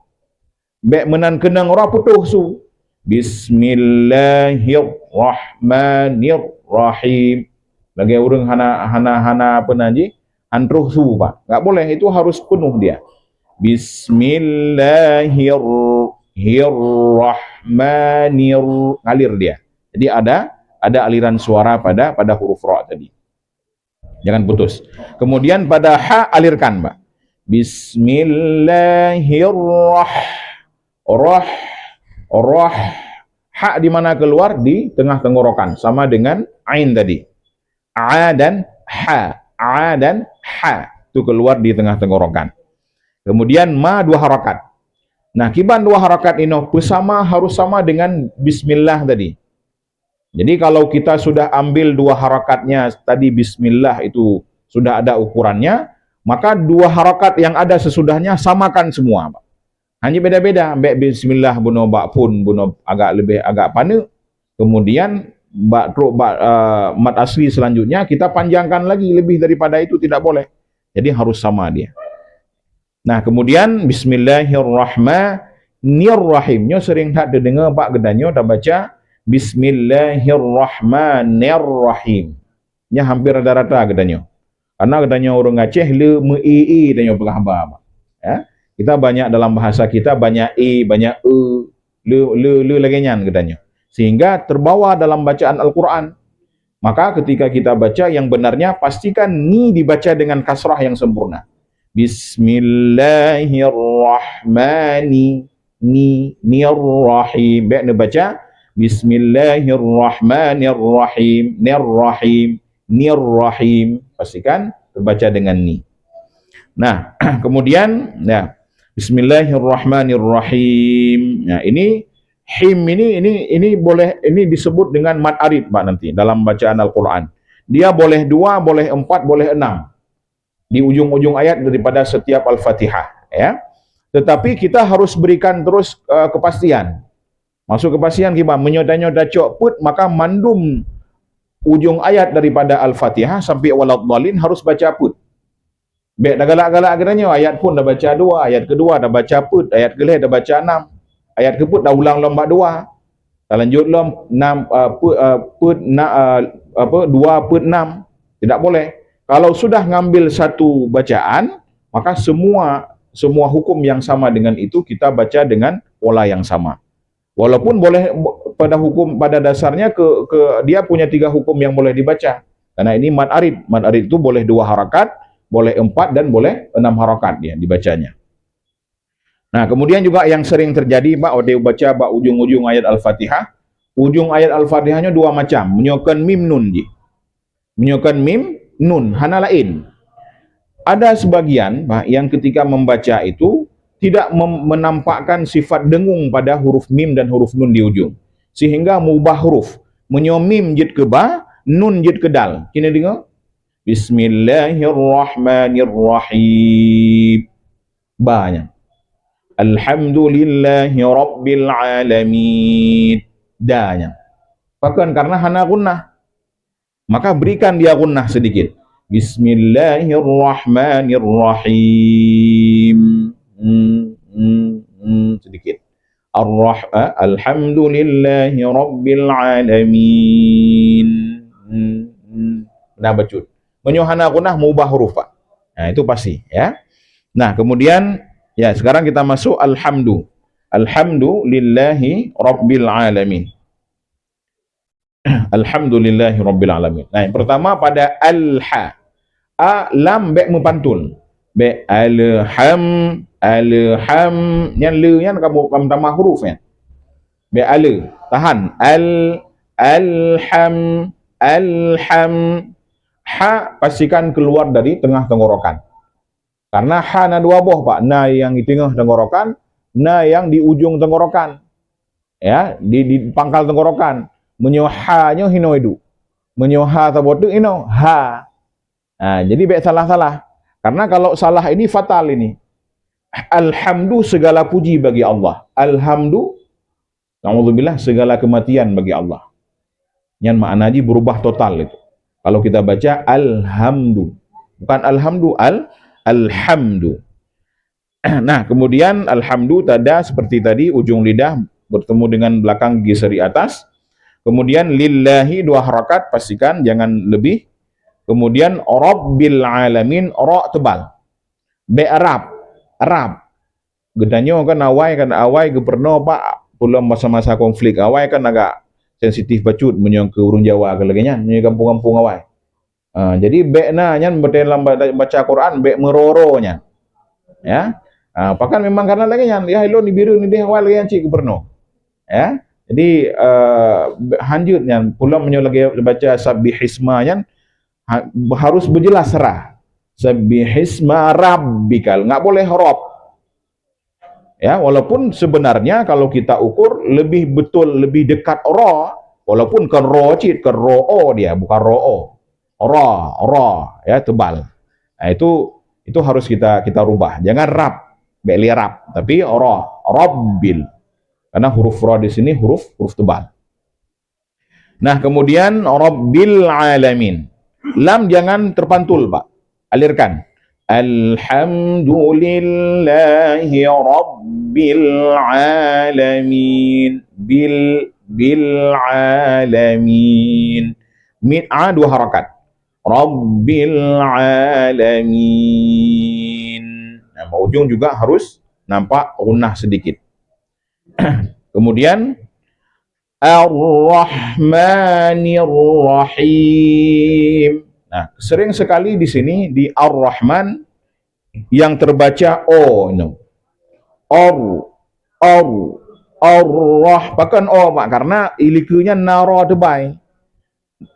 Bek menan kenang ra putuh su. Bismillahirrahmanirrahim. Lagi urang hana apa nanti? Andruh su Pak. Enggak boleh, itu harus penuh dia. Bismillahirrahmanirrahim. Ngalir dia. Jadi ada aliran suara pada huruf ra tadi. Jangan putus. Kemudian pada ha alirkan, Pak. Bismillahirrahmanirrahim. Ha di mana keluar? Di tengah tenggorokan, sama dengan ain tadi. A dan ha. A dan ha itu keluar di tengah tenggorokan. Kemudian ma 2 harakat. Nah, kiban 2 harakat ini harus sama dengan bismillah tadi. Jadi kalau kita sudah ambil 2 harakatnya tadi bismillah itu sudah ada ukurannya, maka 2 harakat yang ada sesudahnya samakan semua. Hanya beda-beda. Bismillah buno bak pun buno agak pane. Kemudian mat asli selanjutnya kita panjangkan lagi, lebih daripada itu tidak boleh. Jadi harus sama dia. Nah, kemudian bismillahirrahmanirrahim. Nyo sering tak dengar Pak gedanyo tak baca bismillahirrahmanirrahim. Nya hampir rata-rata gedanyo. Karena gedanyo orang Aceh le me danyo pelahaba. Ya. Kita banyak dalam bahasa kita banyak banyak le lagi nyan gedanyo. Sehingga terbawa dalam bacaan Al-Quran. Maka ketika kita baca yang benarnya, pastikan ni dibaca dengan kasrah yang sempurna. Bismillahirrahmanirrahim. Baik ni baca Bismillahirrahmanirrahim. Nirrahim. Pastikan terbaca dengan ni. Nah, kemudian Bismillahirrahmanirrahim. Nah, ini him ini boleh, ini disebut dengan mad arid Pak nanti dalam bacaan Al-Quran. Dia boleh 2, boleh 4, boleh 6 di ujung-ujung ayat daripada setiap Al-Fatihah ya. Tetapi kita harus berikan terus kepastian. Masuk kepastian kita menyoda-nyoda cok put, maka mandum ujung ayat daripada Al-Fatihah sampai waladhdallin harus baca put. Baik dah galak-galak kiranya ayat pun dah baca 2, ayat kedua dah baca put, ayat kelih dah baca 6, ayat keput dah ulang lomba 2. Dah lanjut lom 6 put 2 put 6. Tidak boleh. Kalau sudah ngambil satu bacaan, maka semua hukum yang sama dengan itu kita baca dengan pola yang sama. Walaupun boleh pada dasarnya dia punya 3 hukum yang boleh dibaca. Karena ini mad arid. Mad arid itu boleh 2 harakat, boleh 4 dan boleh 6 harakat dia dibacanya. Nah, kemudian juga yang sering terjadi dia baca ujung-ujung ayat Al-Fatihah. Ujung ayat Al-Fatihahnya 2 macam, menyokan mim nun je. Menyokan mim nun, hana lain. Ada sebagian yang ketika membaca itu tidak menampakkan sifat dengung pada huruf mim dan huruf nun di ujung, sehingga mengubah huruf, menyomim jid ke ba, nun jid ke dal. Kena dengar? Bismillahirrahmanirrahim. Ba-nya. Alhamdulillahi rabbil alamin. Da-nya. Bahkan karena hana gunnah, maka berikan dia gunnah sedikit. Bismillahirrahmanirrahim. Sedikit. Alhamdulillahi rabbil alamin. Nah, bacut. Menyohana gunnah mengubah huruf, Pak. Nah, itu pasti, ya. Nah, kemudian ya, sekarang kita masuk alhamdu. Alhamdulillahi rabbil alamin. Alhamdulillahi rabbil alamin. Nah, yang pertama pada alha. A lam be mempantul. Be alham yang le nya kamu tambah huruf ya. Be ale tahan alham ha pastikan keluar dari tengah tenggorokan. Karena ha na 2 buah, Pak. Na yang di tengah tenggorokan, na yang di ujung tenggorokan. Ya, di pangkal tenggorokan. Menyoha-nya hino itu. Menyoha tabotu ino ha. Nah, jadi baik salah-salah. Karena kalau salah ini fatal ini. Alhamdu segala puji bagi Allah. Alhamdu, alhamdulillah segala kematian bagi Allah. Yang makna ji berubah total itu. Kalau kita baca alhamdu, bukan alhamdu, alhamdu. Nah, kemudian alhamdu tada seperti tadi ujung lidah bertemu dengan belakang gigi seri atas. Kemudian lillahi 2 harakat, pastikan jangan lebih. Kemudian rabbil alamin, ra tebal. Be arab. Gedanyo kan awai ke perno, Pak, pula masa-masa konflik awai kan agak sensitif bacut menyong ke urung Jawa ke lagi nya, menyong kampung-kampung awai. Jadi be na nyan dalam baca Quran be meroro nya. Ya. Pakan memang karena lagi nya ya hello ni biru ni dia awal lagi yang cik ke perno. Ya. Jadi hanjut yang pula menyong lagi baca sabbihisma yang harus berjelas serah. Sabbihisma rabbikal, enggak boleh rob. Ya, walaupun sebenarnya kalau kita ukur lebih betul, lebih dekat ra, walaupun kan ro cit, kan ro dia, bukan ro. Ra, ya tebal. Nah, itu harus kita rubah. Jangan rab, beli rab, tapi rabbil. Karena huruf ra di sini huruf tebal. Nah, kemudian rabbil alamin. Lam jangan terpantul, Pak. Alirkan. Alhamdulillahi rabbil alamin. Bil alamin. Mit'a 2 harakat. Rabbil alamin. Nah, ujung juga harus nampak gunnah sedikit. Kemudian Ar-Rahmanir Rahim. Nah, sering sekali di sini di Ar-Rahman yang terbaca O, no. Ar-Rah, bahkan O, Pak, karena ilikunya nara tebai.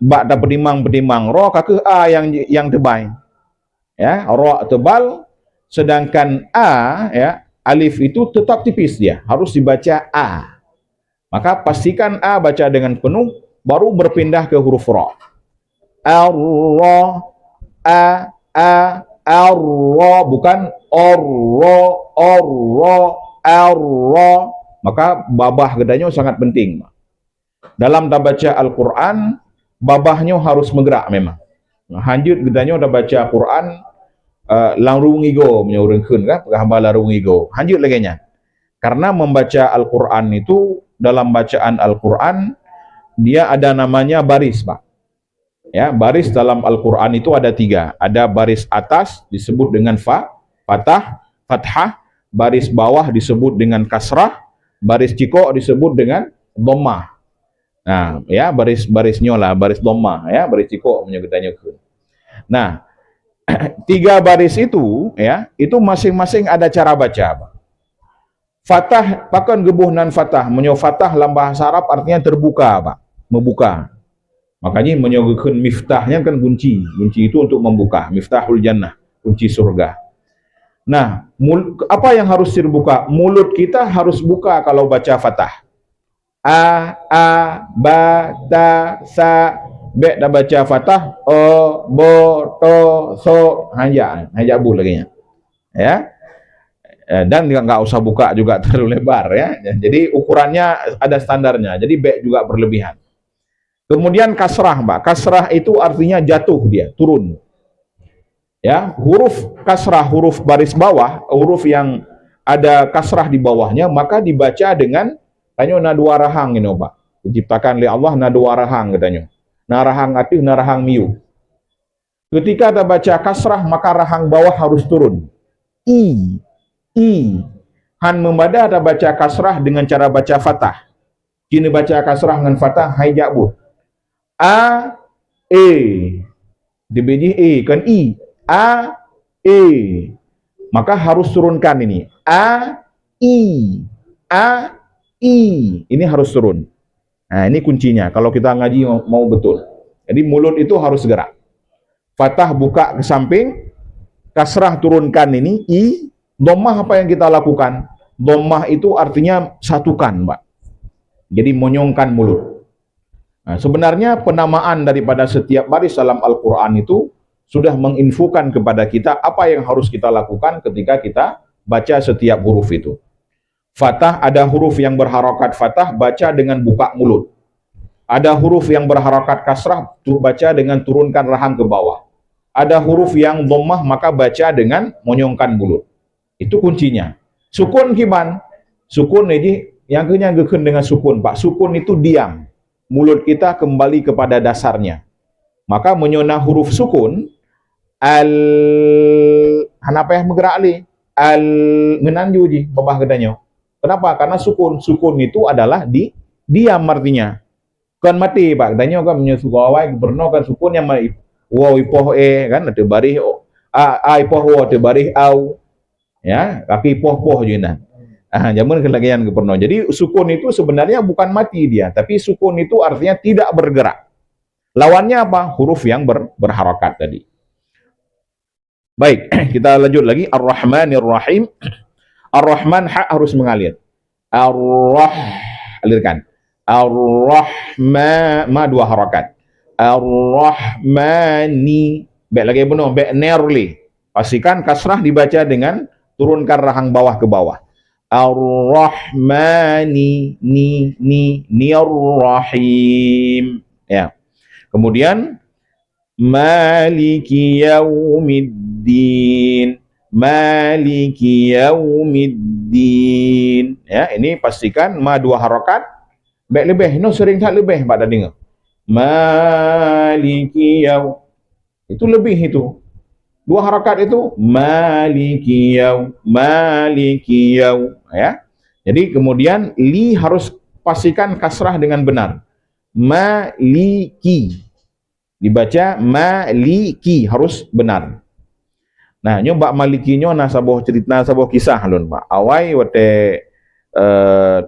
Bak dah pedimang ra kakak A yang tebal. Ya, ra tebal, sedangkan A ya, alif itu tetap tipis dia, harus dibaca A. Maka pastikan A baca dengan penuh, baru berpindah ke huruf ra. Ar-ra, Ar-ra, bukan or-ra, or-ra, ar-ra. Maka babah gedanya sangat penting. Dalam dah baca Al-Quran, babahnya harus bergerak memang. Hanjut gedanya dah baca Quran, langrung igo punya orang kun kan, hamba langrung igo. Hanjut lagi nya. Karena membaca Al-Quran itu, dalam bacaan Al-Quran, dia ada namanya baris, Pak. Ya, baris dalam Al-Quran itu ada 3. Ada baris atas disebut dengan fathah, baris bawah disebut dengan kasrah, baris ciko disebut dengan dhammah. Nah, ya baris-barisnya lah, baris dhammah ya, baris ciko punya gedanya kun. Nah, 3 baris itu ya, itu masing-masing ada cara baca, Pak. Fathah, pakan gebuh nan fathah. Menyo fathah dalam bahasa Arab artinya terbuka, Pak. Membuka. Makanya menyebutkan miftahnya kan kunci. Kunci itu untuk membuka. Miftahul jannah. Kunci surga. Nah, apa yang harus terbuka? Mulut kita harus buka kalau baca fathah. A, ba, ta, sa. Bek dah baca fathah. O, bo, to, so. Hanja bu lagi. Ya. Dan nggak usah buka juga terlalu lebar ya. Jadi ukurannya ada standarnya. Jadi bek juga berlebihan. Kemudian kasrah, Mbak. Kasrah itu artinya jatuh dia, turun. Ya, huruf kasrah, huruf baris bawah, huruf yang ada kasrah di bawahnya, maka dibaca dengan tanya nadu rahang ini, Pak. Diciptakan oleh Allah nadu rahang katanya. Narahang atih, narahang miu. Ketika kita baca kasrah, maka rahang bawah harus turun. I. Han membada ada baca kasrah dengan cara baca fathah. Kini baca kasrah dengan fathah, hai jakbu. A, E. Dibiji E, kan I. A, E. Maka harus turunkan ini. A, I. A, I. Ini harus turun. Nah, ini kuncinya. Kalau kita ngaji mau betul. Jadi mulut itu harus gerak. Fathah buka ke samping. Kasrah turunkan ini. I. Dhammah apa yang kita lakukan? Dhammah itu artinya satukan, Mbak. Jadi monyongkan mulut. Nah, sebenarnya penamaan daripada setiap baris dalam Al-Quran itu sudah menginfokan kepada kita apa yang harus kita lakukan ketika kita baca setiap huruf itu. Fathah, ada huruf yang berharokat fathah, baca dengan buka mulut. Ada huruf yang berharokat kasrah, baca dengan turunkan rahang ke bawah. Ada huruf yang dhammah, maka baca dengan monyongkan mulut. Itu kuncinya. Sukun kiban. Sukun ini yang kenyang dengan sukun, Pak. Sukun itu diam. Mulut kita kembali kepada dasarnya. Maka menyona huruf sukun, al, kenapa yang bergerak li? Al, menanju ji, babah gedanya. Kenapa? Karena sukun. Sukun itu adalah diam artinya. Kan mati, Pak. Gedanya kan menyusul awal, gubernur kan sukun yang mati. Wow, ipoh kan, ada barih, ipoh wow, ada barih au. Ya, kaki poh-poh juga. Jaman kelagian gubernur. Jadi sukun itu sebenarnya bukan mati dia, tapi sukun itu artinya tidak bergerak. Lawannya apa? Huruf yang berharakat tadi. Baik, kita lanjut lagi. Ar-Rahmanir Rahim. Ar-Rahman hak harus mengalir. Alirkan. Ar-Rahman, ma 2 harakat. Ar-Rahmani. Baik lagi benar, baik nerli. Pastikan kasrah dibaca dengan turunkan rahang bawah ke bawah. Ar-Rahmani Ar-Rahim. Ya. Kemudian Maliki Yaumiddin. Maliki Yaumiddin. Ya, ini pastikan ma 2 harakat. Baik lebih, no sering tak lebih Pak dah dengar. Maliki Yaum. Itu lebih itu. 2 harakat itu Maliki Yaum, ya. Jadi kemudian li harus pastikan kasrah dengan benar. Maliki. Dibaca Maliki harus benar. Nah, nyoba malikinyo na saboh cerita saboh kisah lun, Pak. Awai wate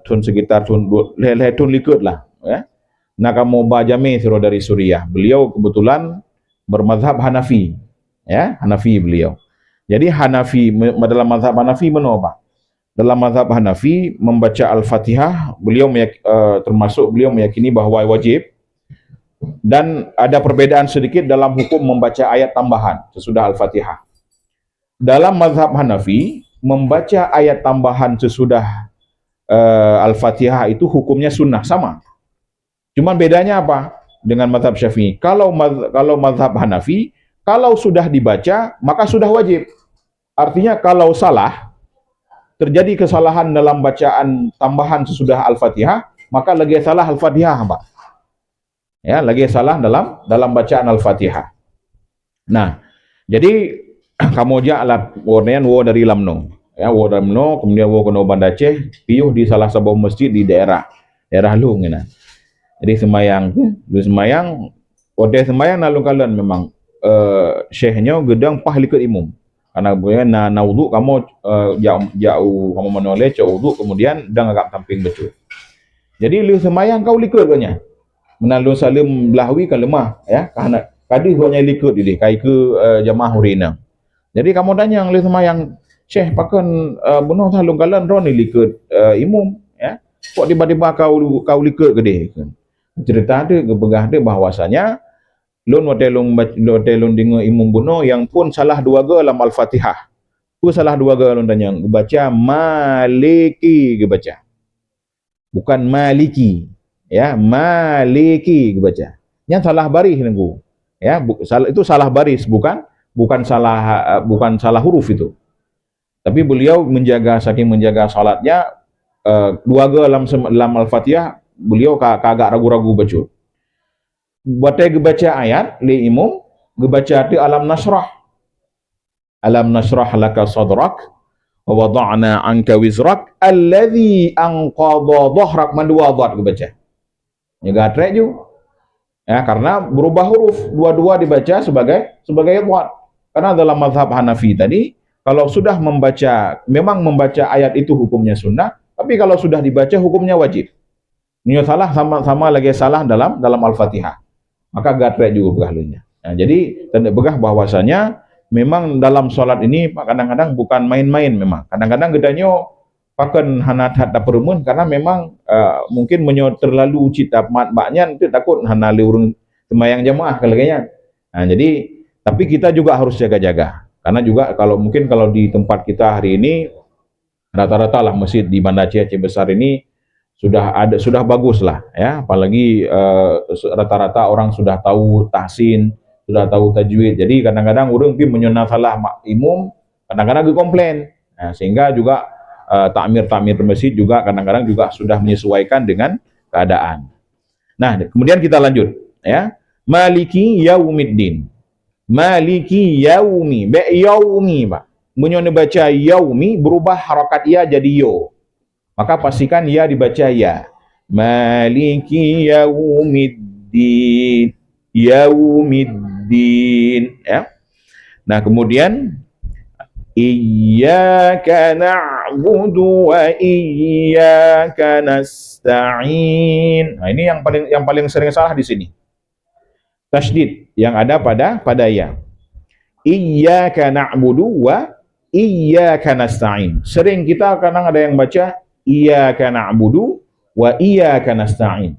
tun sekitar tun likut lah, ya. Nakamoba Jami siro dari Suriah. Beliau kebetulan bermazhab Hanafi. Ya, Hanafi beliau. Jadi Hanafi, dalam mazhab Hanafi menapa? Dalam mazhab Hanafi membaca Al-Fatihah, beliau termasuk beliau meyakini bahwa wajib, dan ada perbedaan sedikit dalam hukum membaca ayat tambahan sesudah Al-Fatihah. dalam mazhab Hanafi, membaca ayat tambahan sesudah Al-Fatihah itu hukumnya sunnah, sama. Cuman bedanya apa dengan mazhab Syafi'i? Kalau mazhab Hanafi, kalau sudah dibaca maka sudah wajib. Artinya kalau salah, terjadi kesalahan dalam bacaan tambahan sesudah Al-Fatihah, maka lagi salah Al-Fatihah, Pak. Ya, lagi salah dalam bacaan Al-Fatihah. Nah, jadi kamu aja alat warnanya wo dari Lamno. Ya, wo dari Lamno, kemudian wo ke Noban Aceh, piuh di salah sebuah masjid di daerah Lung, ya. Jadi semayang, odeh semayang nalung kalian memang syekhnya gedang pah likut imum. Karena kemudian na wudu kamu jauh kamu menoleh wudu kemudian dang agak tamping betul. Jadi lu semayang kau likut kanya. Menalu salim belahwi kan lemah ya, karena kadi gonya likut dili kai ke jamaah urina. Jadi kamu tanya lu semayang syekh pakan bunuh salung kalian ron likut imum ya. Kok tiba-tiba kau likut gede kan. Cerita ada kebegah ada bahwasanya lun watelung dengar imum buno yang pun salah dua ga dalam Al-Fatihah. Ku salah dua ga lun tanya baca maliki baca. Bukan maliki. Ya, maliki baca. Yang salah baris nunggu. Ya, itu salah baris bukan salah huruf itu. Tapi beliau saking menjaga salatnya dua ga dalam Al-Fatihah beliau kagak ragu-ragu baca. Baca baca ayat li imum, baca tu alam nasrah. Alam nasrah laka sadrak wa wada'na anka wizrak alladhi anqadha dhahrak, mandua dhat baca. Ya gatrek ju. Ya, karena berubah huruf, dua-dua dibaca sebagai dhat. Karena dalam mazhab Hanafi tadi, kalau sudah memang membaca ayat itu hukumnya sunnah, tapi kalau sudah dibaca hukumnya wajib. Ini salah sama lagi salah dalam Al-Fatihah. Maka gatrek juga begahlunya. Nah, jadi tanda begah bahwasanya memang dalam solat ini kadang-kadang bukan main-main memang. Kadang-kadang gedanya pakan hanat hatta perumun karena memang mungkin terlalu cita maknya itu takut hana liurung semayang jamaah kalanya. Nah, jadi tapi kita juga harus jaga-jaga. Karena juga kalau di tempat kita hari ini rata-rata lah masjid di Banda Aceh besar ini sudah bagus lah ya, apalagi rata-rata orang sudah tahu tahsin, sudah tahu tajwid. Jadi kadang-kadang orang pi menyunah salah imum, kadang-kadang komplain. Nah, sehingga juga takmir masjid juga kadang-kadang juga sudah menyesuaikan dengan keadaan. Nah, kemudian kita lanjut ya. Maliki yaumiddin. Maliki yaumi, yaumi, Pak. Menyona baca yaumi berubah harakat ya jadi yo. Maka pastikan ya dibaca ya. Maliki yaumiddin. Yaumiddin. Ya. Nah, kemudian iyyaka na'budu wa iyyaka nasta'in. Nah, ini yang paling sering salah di sini. Tasydid yang ada pada ya. Iyyaka na'budu wa iyyaka nasta'in. Sering kita kadang ada yang baca iyyaka na'budu wa iyyaka nasta'in.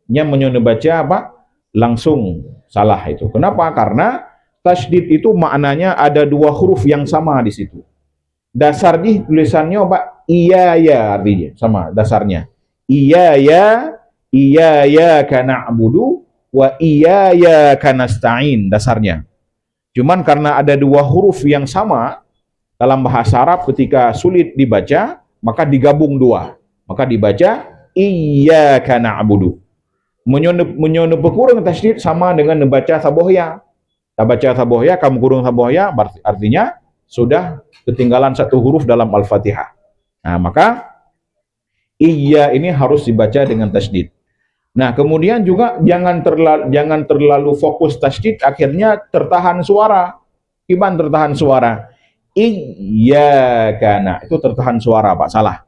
Yang menyona baca apa? Langsung salah itu. Kenapa? Karena tasydid itu maknanya ada dua huruf yang sama di situ. Dasar di tulisannya apa? Iya ya artinya sama dasarnya. Iya ya kana na'budu wa iya ya kana nasta'in dasarnya. Cuman karena ada dua huruf yang sama dalam bahasa Arab ketika sulit dibaca, maka digabung dua. Maka dibaca iyyaka na'budu. Menyono berkurang tasydid sama dengan membaca sabohya. Tak baca sabohya, kamu kurung sabohya, artinya sudah ketinggalan satu huruf dalam Al-Fatihah. Nah, maka iya ini harus dibaca dengan tasydid. Nah, kemudian juga jangan terlalu fokus tasydid, akhirnya tertahan suara. Gimana tertahan suara? Iyyaka na, itu tertahan suara, Pak, salah.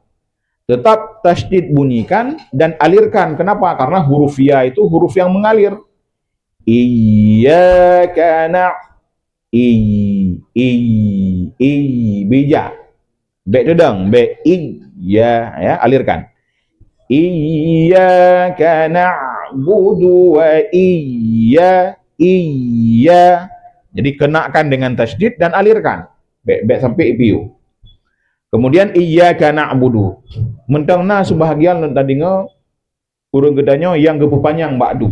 Tetap tasydid bunyikan dan alirkan. Kenapa? Karena huruf ya itu huruf yang mengalir. Iyyaka na, bija. Be dedang, be iya ya, alirkan. Iyyaka na'budu wa iya. Jadi kenakan dengan tasydid dan alirkan. Bet sampai piu. Kemudian iyyaka na'budu. Mentang na sebahagian tadi urang gedanya yang gepupanjang ba'du.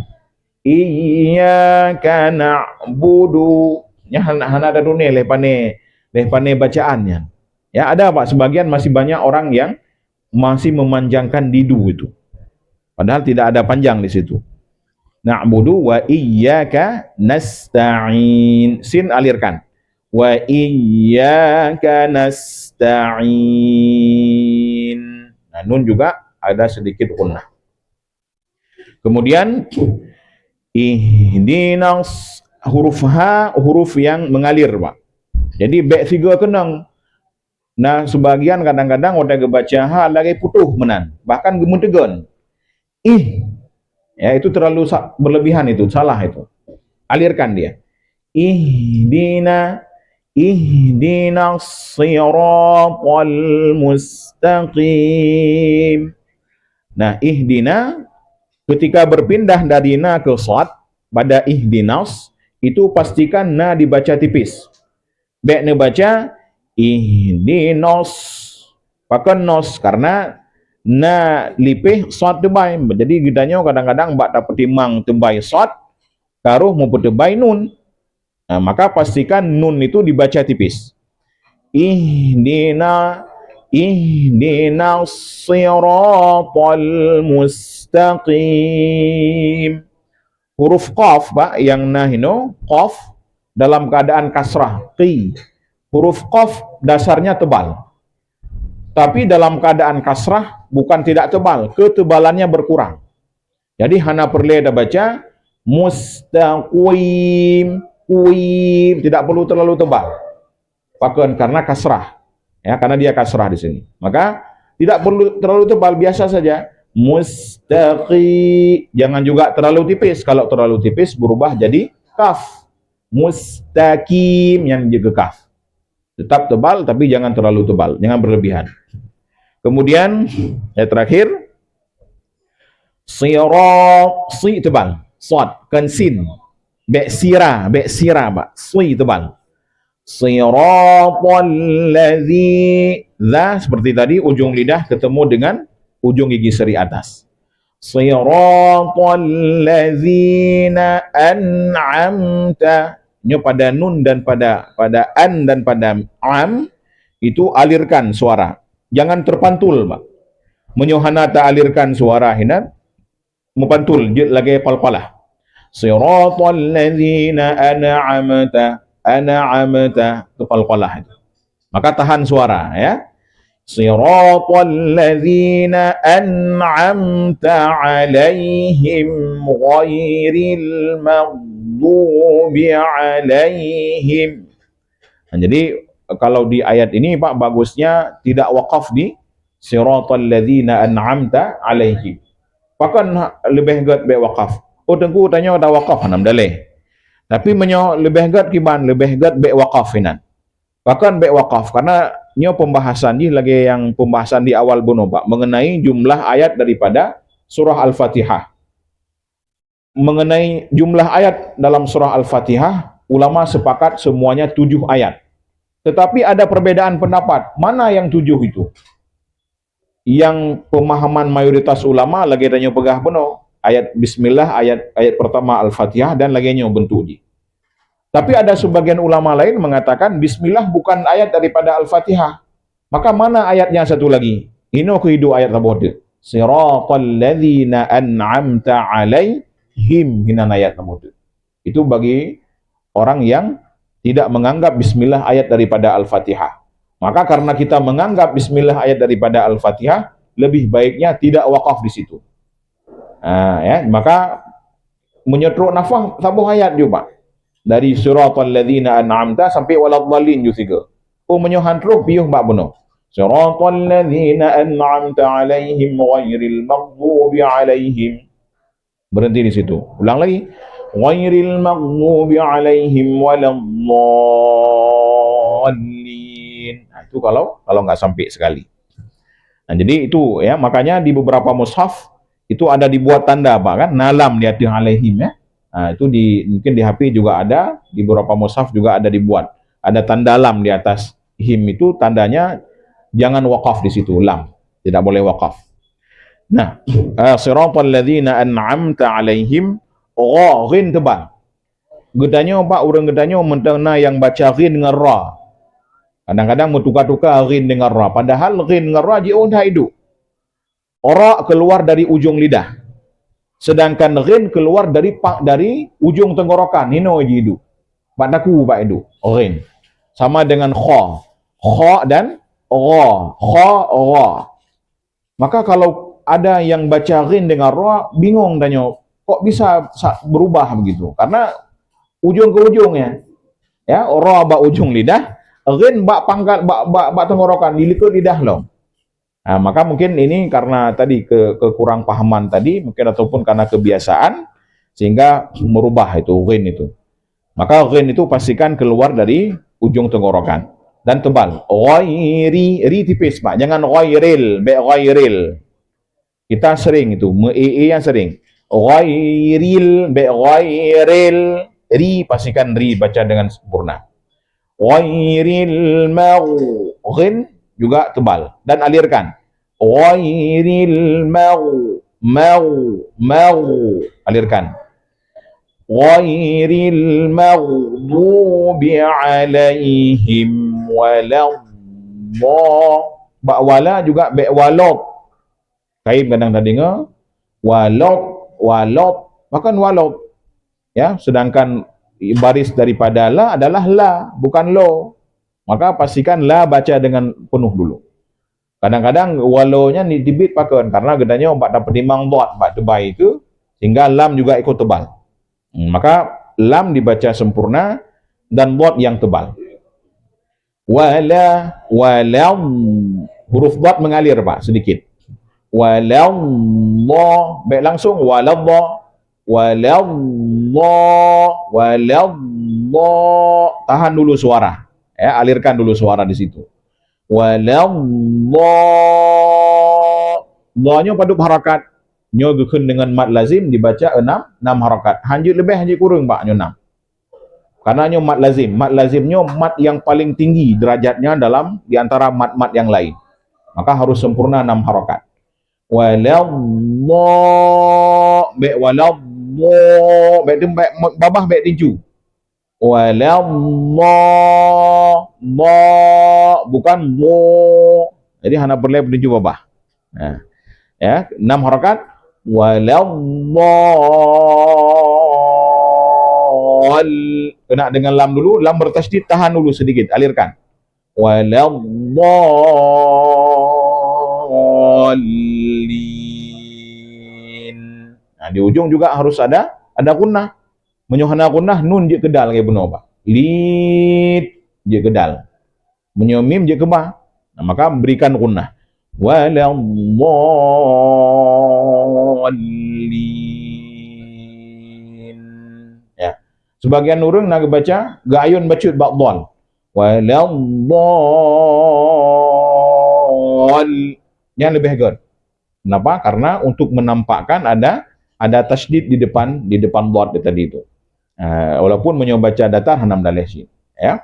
Iyyaka na'budu. Nya hana ada dunia lepane bacaannya. Ya, ada Pak, sebagian masih banyak orang yang masih memanjangkan didu itu. Padahal tidak ada panjang di situ. Na'budu wa iyyaka nasta'in. Sin alirkan. Wa iyyaka nasta'in. Nah, nun juga ada sedikit gunnah. Kemudian ihdinas, huruf H huruf yang mengalir, Pak. Jadi be tiga kenang. Nah, sebagian kadang-kadang udah kebaca H lagi putuh menan. Bahkan gemuntegon. Ya, itu terlalu berlebihan, itu salah itu. Alirkan dia. Ihdinas siratal mustaqim. Nah, ihdina ketika berpindah dari na ke shad pada ihdinas itu pastikan na dibaca tipis. Be ne baca ihdinas pakai nos karena na lipih shad tebay. Jadi gedanya kadang-kadang mbak dapat timang tebay shad taruh mau tebay nun. Nah, maka pastikan nun itu dibaca tipis. Ihdinas siratal mustaqim. Huruf qaf, Pak, yang nahino qaf dalam keadaan kasrah, qi. Huruf qaf dasarnya tebal. Tapi dalam keadaan kasrah bukan tidak tebal, ketebalannya berkurang. Jadi hana perlu ada baca mustaqim, qim, tidak perlu terlalu tebal. Bahkan karena kasrah. Ya, karena dia kasrah di sini. Maka tidak perlu terlalu tebal, biasa saja. Mustaqi, jangan juga terlalu tipis. Kalau terlalu tipis berubah jadi kaf. Mustaqim yang juga kaf. Tetap tebal tapi jangan terlalu tebal, jangan berlebihan. Kemudian yang terakhir si tebal, shad kan sin. Be sira, Pak. Si tebal. Siratal ladzi, za seperti tadi ujung lidah ketemu dengan ujung gigi seri atas. Siratal ladzina an'amta. Ini pada nun dan pada an dan pada am itu alirkan suara. Jangan terpantul, Pak. Menyohana tak alirkan suara hina mupantul lagi palpalah. Siratal ladzina an'amta itu palpalah itu. Maka tahan suara, ya. Siratal ladzina an'amta 'alaihim ghairil maghdubi 'alaihim. Nah, jadi kalau di ayat ini, Pak, bagusnya tidak wakaf di siratal ladzina an'amta 'alaihim. Bahkan lebih gat be wakaf. Oh, tengku tanya ada wakaf hanam daleh. Tapi lebih gat kiban, lebih gat be wakaf inan. Bahkan be wakaf karena nyo pembahasan ini lagi yang pembahasan di awal bono, Pak, mengenai jumlah ayat daripada surah Al-Fatihah. Mengenai jumlah ayat dalam surah Al-Fatihah, ulama sepakat semuanya 7 ayat. Tetapi ada perbedaan pendapat, mana yang 7 itu? Yang pemahaman mayoritas ulama lagi tanya pegah bono, ayat bismillah, ayat pertama Al-Fatihah dan lagi nyo bentuk di. Tapi ada sebagian ulama lain mengatakan bismillah bukan ayat daripada Al-Fatihah. Maka mana ayatnya satu lagi? Ino kehidu ayat tabote. Siratal ladzina an'amta 'alaihim, hinan ayat tabote. Itu bagi orang yang tidak menganggap bismillah ayat daripada Al-Fatihah. Maka karena kita menganggap bismillah ayat daripada Al-Fatihah, lebih baiknya tidak wakaf di situ. Ya, maka menyetruk nafah sabuh ayat juga. Dari siratal ladzina an'amta sampai waladhdallin juga. Oh, menyohan terus piuh mbak bono. Siratal ladzina an'amta 'alaihim ghairil maghdubi 'alaihim. Berhenti di situ. Ulang lagi. Ghairil maghdubi 'alaihim waladhdallin. Nah, itu kalau nggak sampai sekali. Nah, jadi itu ya, makanya di beberapa mushaf itu ada dibuat tanda, Pak, kan? Nalam di hati 'alaihim, ya. Nah, itu mungkin di HP juga ada, di beberapa mushaf juga ada dibuat. Ada tanda lam di atas alaihim itu tandanya jangan waqaf di situ, lam. Tidak boleh waqaf. Nah, siratal ladzina an'amta alaihim, ghin tebal. Gedanya pak orang gedanya mentena yang baca ghin dengan ra. Kadang-kadang bertukar-tukar ghin dengan ra. Padahal ghin dengan ra jauh dah hidup. Ra keluar dari ujung lidah. Sedangkan ghin keluar dari ujung tenggorokan. Nino je hidup. Pak daku pak hidup. Ghin. Sama dengan kha. Kha dan ra. Kha, ra. Maka kalau ada yang baca ghin dengan ra, bingung tanya, kok bisa berubah begitu? Karena ujung ke ujungnya. Ya, ra ba ujung lidah, ghin ba pangkat ba tenggorokan, dilekut lidah loh. Nah, maka mungkin ini karena tadi kekurang pahaman tadi, mungkin ataupun karena kebiasaan sehingga merubah itu ghin itu. Maka ghin itu pastikan keluar dari ujung tenggorokan dan tebal. Ghairi, ri tipis Pak, jangan ghairil, be ghairil. Kita sering itu, yang sering. Ghairil, be ghairil, ri pastikan ri baca dengan sempurna. Ghairil ghin juga tebal dan alirkan. Ghairil alirkan. Ghairil maghdubi alaihim wala juga be walot. Kaib kadang dah dengar walot makan walot. Ya, sedangkan baris daripada la adalah la, bukan lo. Maka pastikan la baca dengan penuh dulu. Kadang-kadang walonya dibit pakai karena gedanya obat dapat timang dot, obat tebal itu, sehingga lam juga ikut tebal. Maka lam dibaca sempurna dan dot yang tebal. Walau huruf dot mengalir Pak sedikit. Walau baik langsung walau tahan dulu suara. Ya, alirkan dulu suara di situ. Nya padu harakat. Nyo gekun dengan mad lazim dibaca 6 harakat. Hanjit lebih hanjit kurang Pak nyo 6. Karena nyo mad lazim. Mad lazimnya mad yang paling tinggi derajatnya dalam di antara mad-mad yang lain. Maka harus sempurna 6 harakat. Babah baik tinju. Bukan mo. Jadi hanya perlu tinju babah. Nah, ya, 6 harakat. Kena dengan lam dulu, lam bertasydid, tahan dulu sedikit, alirkan. Nah, di ujung juga harus ada gunnah. Menyohana gunnah nun je kedal kayak benar Pak. Lid je kedal. Menyomim je kebah. Nah, maka berikan gunnah. Ya. Sebagian orang nak baca gayun bacut ba'dhal. Yang lebih good. Kenapa? Karena untuk menampakkan ada tasydid di depan dhad tadi itu. Walaupun menyobaca datar hanam dalesi. Ya.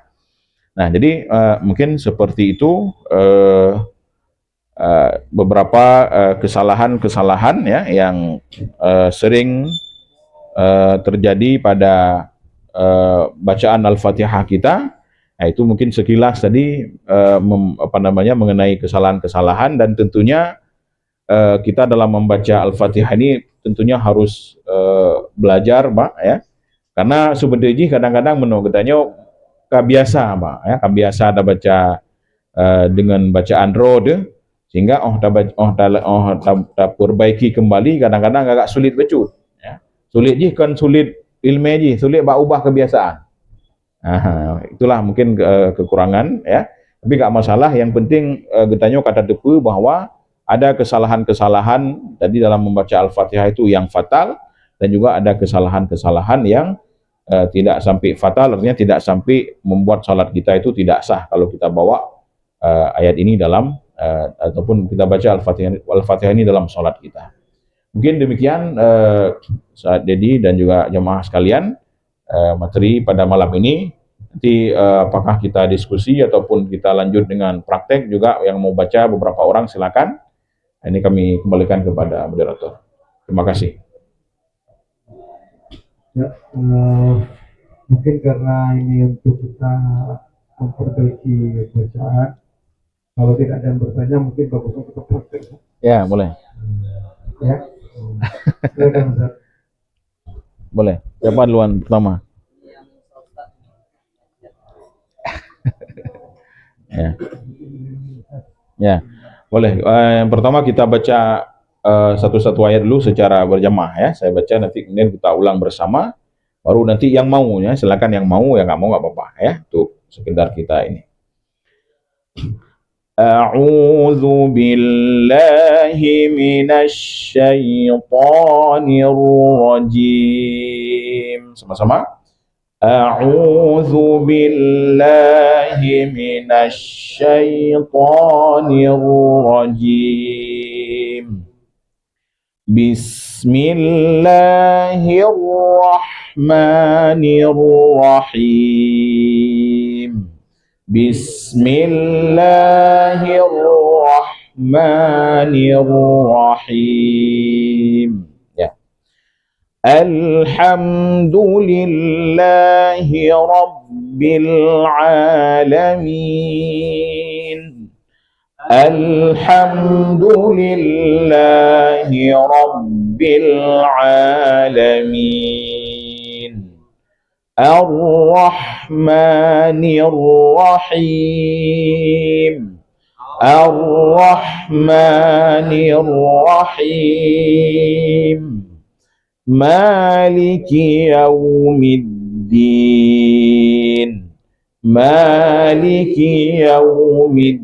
Nah, jadi mungkin seperti itu beberapa kesalahan-kesalahan ya yang sering terjadi pada bacaan Al-Fatihah kita. Nah, itu mungkin sekilas tadi mengenai kesalahan-kesalahan, dan tentunya kita dalam membaca Al-Fatihah ini tentunya harus belajar Pak ya. Karena sebenarnya kadang-kadang katanya kebiasa Pak ya, kebiasa ada baca dengan bacaan roh sehingga perbaiki kembali kadang-kadang agak sulit bacut ya. Sulit je kan sulit ilmu je, sulit ubah kebiasaan. Itulah mungkin kekurangan ya. Tapi enggak masalah, yang penting getanya kata depu bahwa ada kesalahan-kesalahan tadi dalam membaca Al-Fatihah itu yang fatal, dan juga ada kesalahan-kesalahan yang tidak sampai fatal, artinya tidak sampai membuat salat kita itu tidak sah kalau kita bawa ayat ini dalam ataupun kita baca Al-Fatihah ini dalam salat kita. Mungkin demikian saat Dedi dan juga jemaah sekalian materi pada malam ini. Nanti apakah kita diskusi ataupun kita lanjut dengan praktek juga, yang mau baca beberapa orang silakan. Ini kami kembalikan kepada moderator. Terima kasih. Ya, mungkin karena ini untuk kita memperbaiki bacaan. Kalau tidak ada yang bertanya, mungkin bagusnya kita praktek. Ya, boleh. Ya. Silakan, Ustaz. Boleh. Siapa duluan pertama? Ya. Ya. Boleh. Yang pertama kita baca satu-satu ayat dulu secara berjamaah ya. Saya baca, nanti kemudian kita ulang bersama. Baru nanti yang mau ya, silakan yang mau, yang nggak mau nggak apa-apa ya. Untuk sekedar kita ini. A'udzu billahi minasy syaithanir rajim. Sama-sama. A'udzu billahi minasy syaithanir rajim. Bismillahirrahmanirrahim. Bismillahirrahmanirrahim. Ya. Alhamdulillahi rabbil alamin. Alhamdulillahi rabbil alamin. Ar-Rahmanir Rahim. Ar-Rahmanir Rahim. Maliki yaumiddin. Maliki yaumiddin.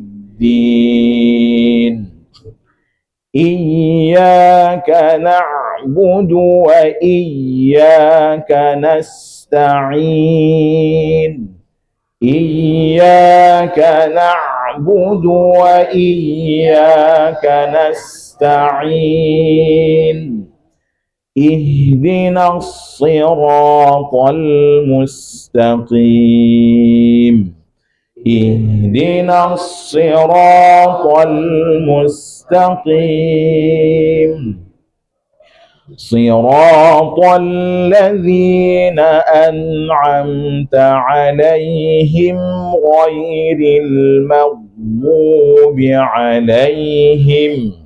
Iyyaka na'budu wa iyyaka nasta'in. Iyyaka na'budu wa iyyaka nasta'in. Ihdinas siratal mustaqim. Ihdinas siratal mustaqim. Siratal ladzina an'amta 'alaihim ghairil maghdubi 'alaihim.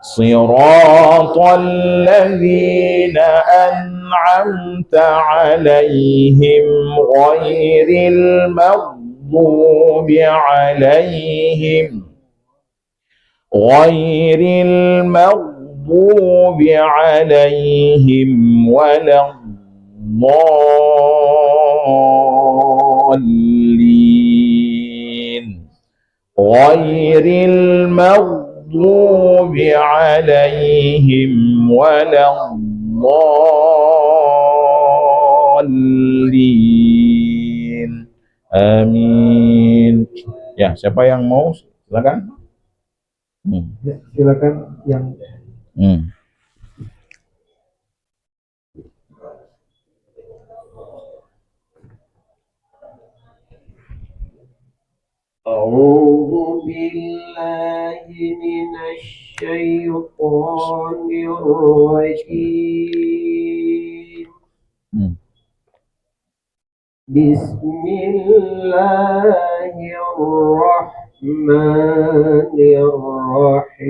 Siratal ladzina an'amta 'alaihim ghairil maghdubi 'alaihim. Ghairil maghdubi 'alaihim waladdallin. Ghairil maghdubi 'alaihim waladdallin. Amin. Ya, siapa yang mau? Silakan. Ya, silakan yang أعوذ بالله من الشيطان الرجيم. بسم الله الرحمن الرحيم.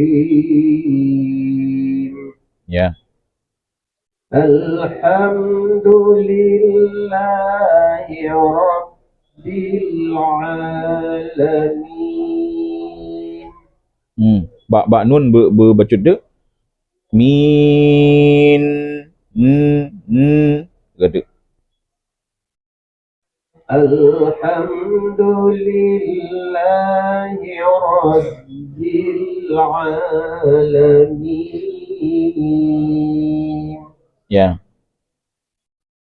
Ya. Alhamdulillahi rabbil alamin. Ba nun berbacut de. Min gede. Alhamdulillahi rabbil alamin. Ya.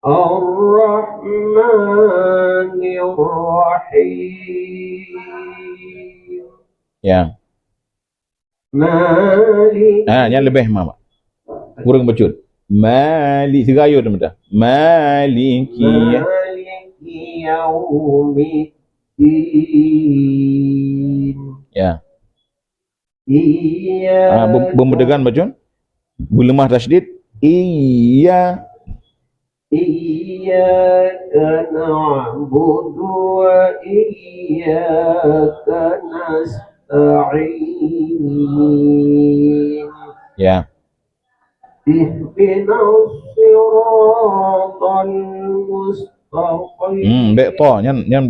Ar-Rahmanir Rahim. Ya. Malik. Yang lebih mama. Kurang bacut. Malik segayun dah. Maliki. يوم الدين Ya. إياك Bermedegan bacun. Berlemah tasydid. Iya. إياك نعبد وإياك نستعين Ya. اهدنا الصراط المستقيم Baik to. Yang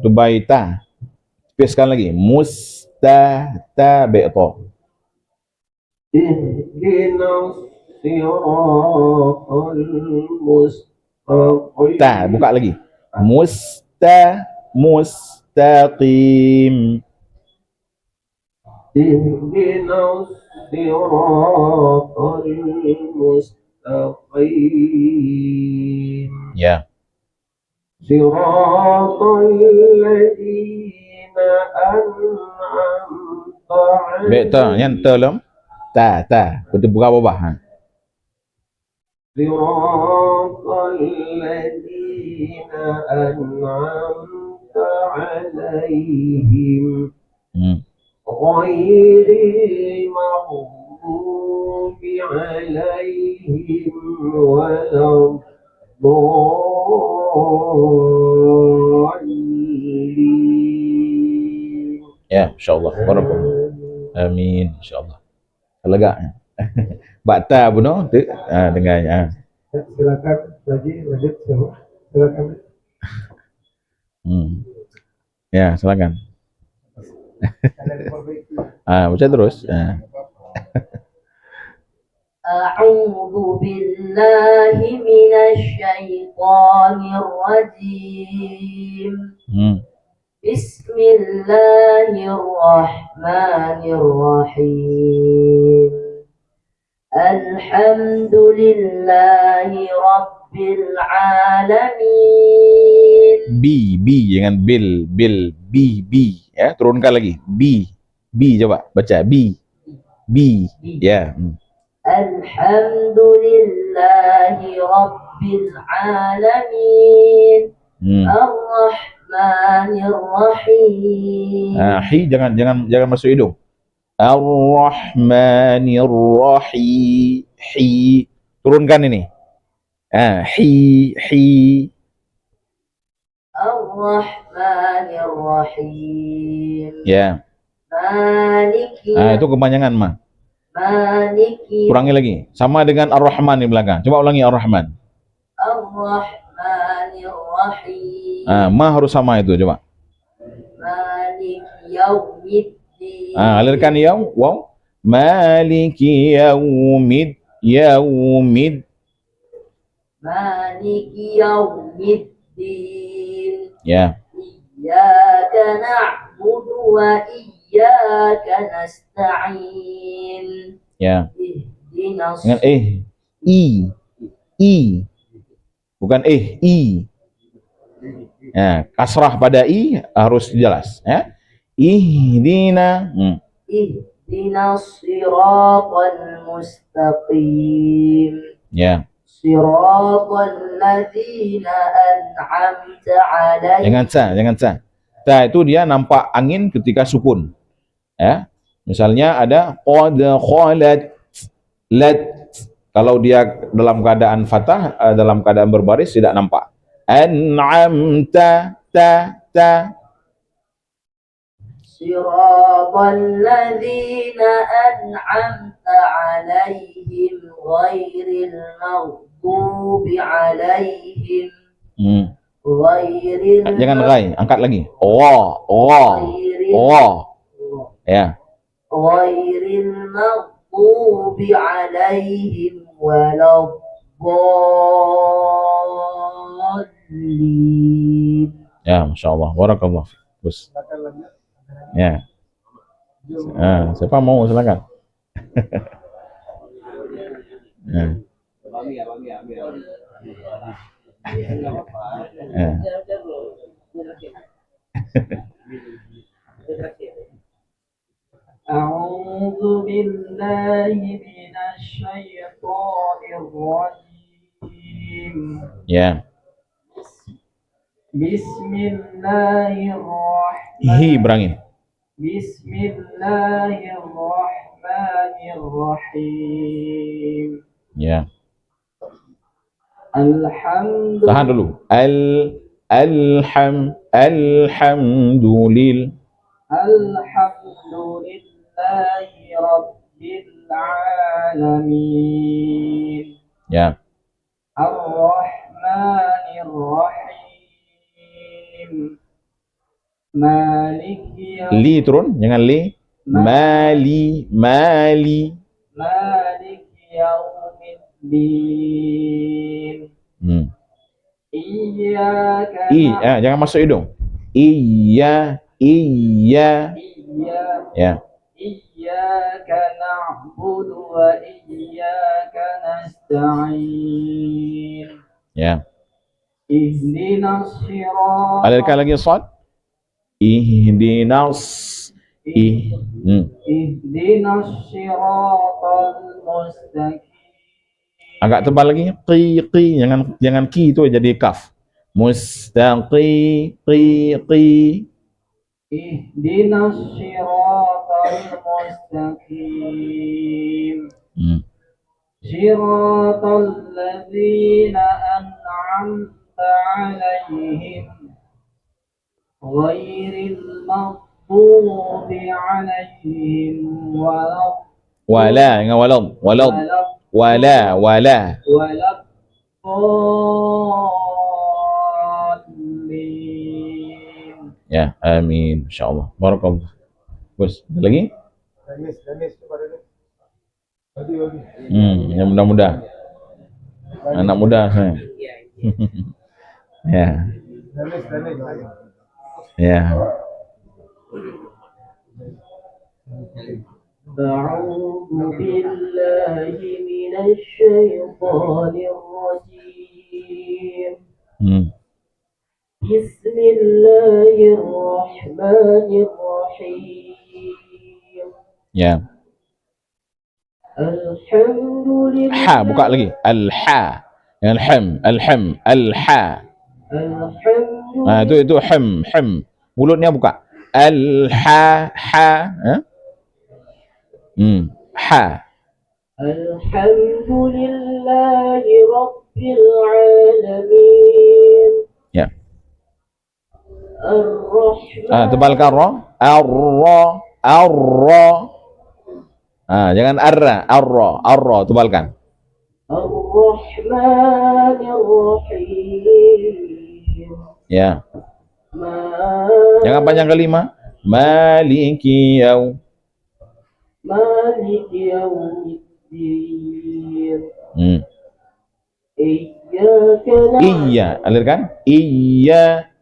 dubaita. Sekali lagi. Baik to. اهدنا الصراط المستقيم Buka lagi. Mustaqim. اهدنا الصراط المستقيم Ya. صراط الذين أنعمت Baik to. عليهم Yang telum. Betul buka bawah. صراط الذين أنعمت عليهم غير المغضوب عليهم ولا الضالين Ya, insyaallah. Barakallah. Amin, insyaallah. Lega. Bakta buno dengannya. Silakan lagi lanjut silakan. Ya, silakan. Baca terus. أعوذ بالله من الشيطان الرجيم بسم الله الرحمن الرحيم الحمد لله رب العالمين B jangan bil B ya, turunkan lagi B coba baca B ya. الحمد لله رب العالمين الرحمن الرحيم Hi jangan masuk hidung. Ar-Rahmanir Rahim. Hi turunkan ini. Hi Ar-Rahmanir Rahim. Ya. Maliki. Itu kepanjangan mah. Maliki. Kurangi lagi. Sama dengan Ar-Rahman di belakang. Coba ulangi Ar-Rahman. Ar-Rahmanir Rahim. Ma harus sama itu coba. Maliki yaumiddin. Alirkan waw. Maliki yaumid. Maliki yaumiddin. Ya. Iyyaka na'budu wa iyyaka nasta'in. Ya. Ihdinas. Dengan i. Bukan i. Ya, kasrah pada i harus jelas ya. Ihdina. Ihdinas siratal mustaqim. Ya. Siratal ladzina an'amta 'alaihim. Jangan sa. Ta itu dia nampak angin ketika sukun. Ya. Misalnya ada qad khalat lat. Kalau dia dalam keadaan fathah, dalam keadaan berbaris tidak nampak. An'amta ta. Siratal ladzina an'amta 'alaihim ghairil maghdubi 'alaihim. Jangan ghai, angkat lagi. Ya. Ghairil maghdubi 'alaihim waladdallin. Ya, masyaallah. Barakallah. Bus. Ya. Siapa mau silakan. Ya. أعوذ بالله من الشيطان الرجيم Ya. Bismillahirrahmanirrahim. Hi berangin. Bismillahirrahmanirrahim. Ya. Tahan Alhamdulillah. dulu. Alhamdulillah. Alhamdulillahi Rabbil Alamin. Ya. Ar-Rahmanir-Rahim. Maliki Li turun, jangan li. Mali. Maliki Yaumiddin. Iyyaka Jangan masuk hidung. Iya. Iya. Ya. Iyyaka na'budu wa iyyaka nasta'in. Ya. Ihdinas siratal. Alirkan lagi shad. Ihdinas. Ihdinas siratal mustaqim. Agak tebal lagi. Qi. Jangan ki itu jadi kaf. Mustaqi. Ihdinas siratal mustaqim. Siratal ladzina an'amta 'alaihim ghairil maghdubi alaihim Wala, jangan walad. Wala. waladdallin. Ya, amin. Insyaallah. Barakallah. Bos, ada lagi? Danis kepada dia. Yang mudah-mudah. Anak muda saya. Ya. Danis. Ya. أعوذ بالله من الشيطان الرجيم. بسم الله الرحمن الرحيم. Ya. Alhamdulillah. Ha, buka lagi. Al-ha. Alham. Al-ha. Alhamdulillah. Itu ham. Mulutnya buka. Al-ha. Ha. Alhamdulillahi Rabbil Alamin. Ya. Ar-Rahman. Tebalkan ra. Ar-ra. Jangan arra, tebalkan. Ar-Rahmanir-Rahim. Ya. Jangan panjang kelima. Maliki yaumiddin. Iya, alirkan. Iya.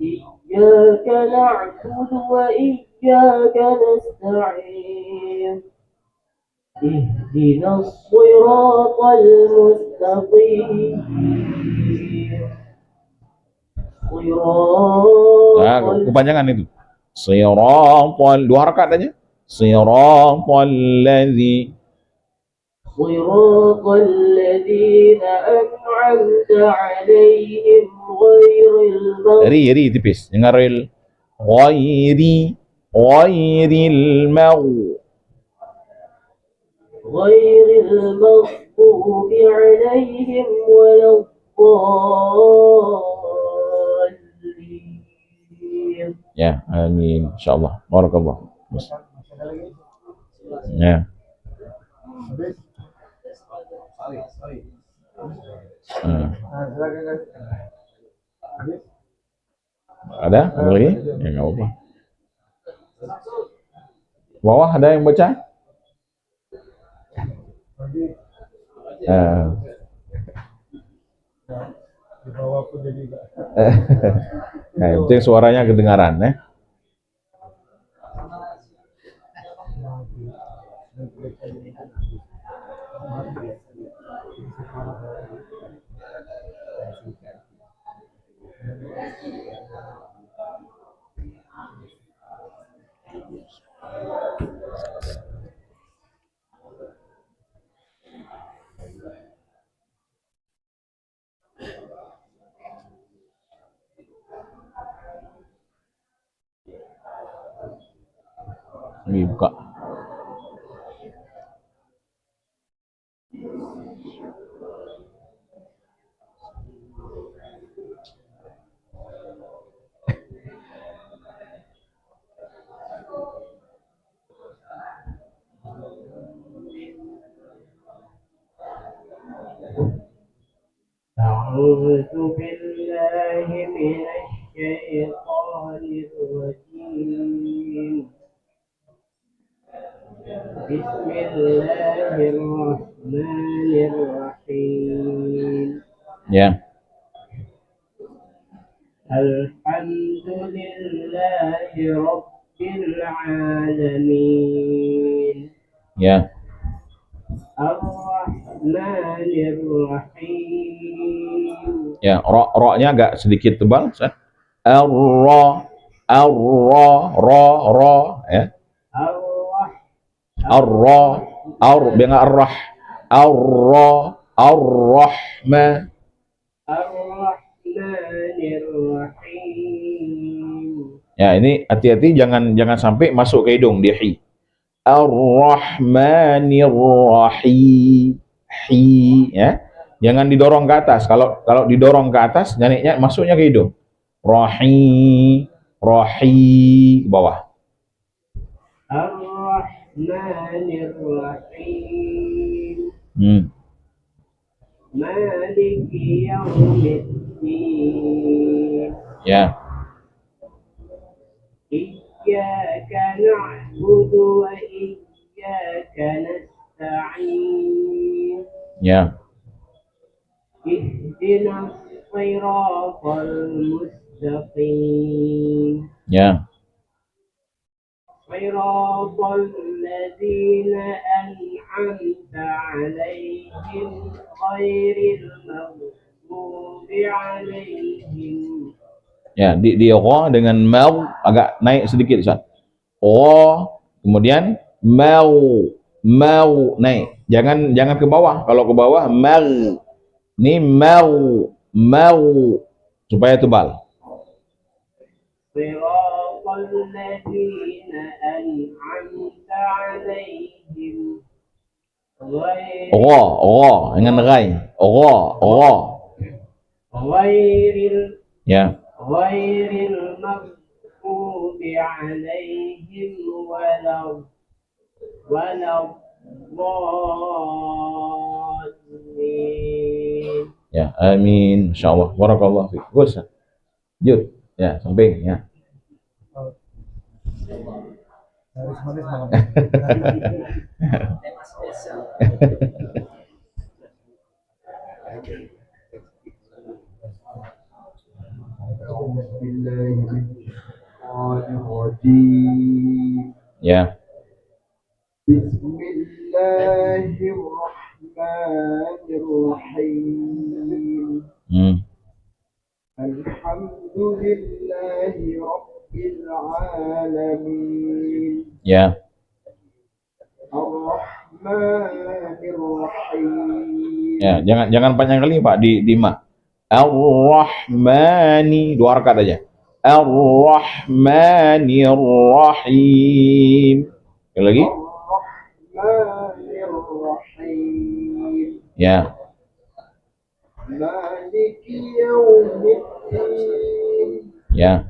Iyyaka na'budu wa iyyaka nasta'in. Ihdinas siratal mustaqim. Kepanjangan itu. Siratal, 2 rakaat aja. Siratal ladzi. Siratal ladzina an'amta 'alaihim ghairil maghdubi. Ri tipis. Jangan ril. Ghairil maghdubi 'alaihim waladdallin. Ya, amin. Insyaallah. Barakallah. Ya. Ada lagi? Ya nggak apa-apa. Bawah ada yang baca? Di bawah pun jadi enggak. Nah, yang penting suaranya kedengaran ya. Ini buka. أعوذ بالله من الشيطان الرجيم بسم الله الرحمن الرحيم Ya. الحمد لله رب العالمين Ya. الرحمن الرحيم Ya, ro-nya agak sedikit tebal, Ustaz. Ar-ra, ya. الرح Ar-ra, biar ar-rah. Ar-ra, ar-rahma. الرحمن الرحيم Ya, ini hati-hati jangan sampai masuk ke hidung dia hi. Ar-rahmanir rahim. Hi, ya. Jangan didorong ke atas. Kalau didorong ke atas, nyanyinya masuknya ke hidung. Rahi, ke bawah. الرحمن الرحيم مالك يوم الدين Ya. إياك نعبد وإياك نستعين Ya. اهدنا الصراط المستقيم Ya. صراط الذين أنعمت عليهم غير المغضوب عليهم. Ya, di ra dengan mau agak naik sedikit, Ustaz. Ra, kemudian mau naik. Jangan ke bawah. Kalau ke bawah mau. Ini mau supaya tebal. صراط الذين أنعمت عليهم غير Ra dengan rai. Ra. Ya. غير المغضوب عليهم ولا الضالين. Ya, amin. Insyaallah. Barakallahu fiik. Bagus. Jud. Ya, samping ya. Bismillahirrahmanirrahim. Ya. Bismillahirrahmanirrahim. Alhamdulillahi Rabbil Alamin. Ya. Ar-Rahmanir-Rahim. Ya, jangan panjang kali Pak di ma. Ar-Rahmani, 2 rakaat aja. Ar-Rahmanir-Rahim. Sekali lagi. Ar-Rahmanir-Rahim. Ya. Maliki yaumiddin. Ya.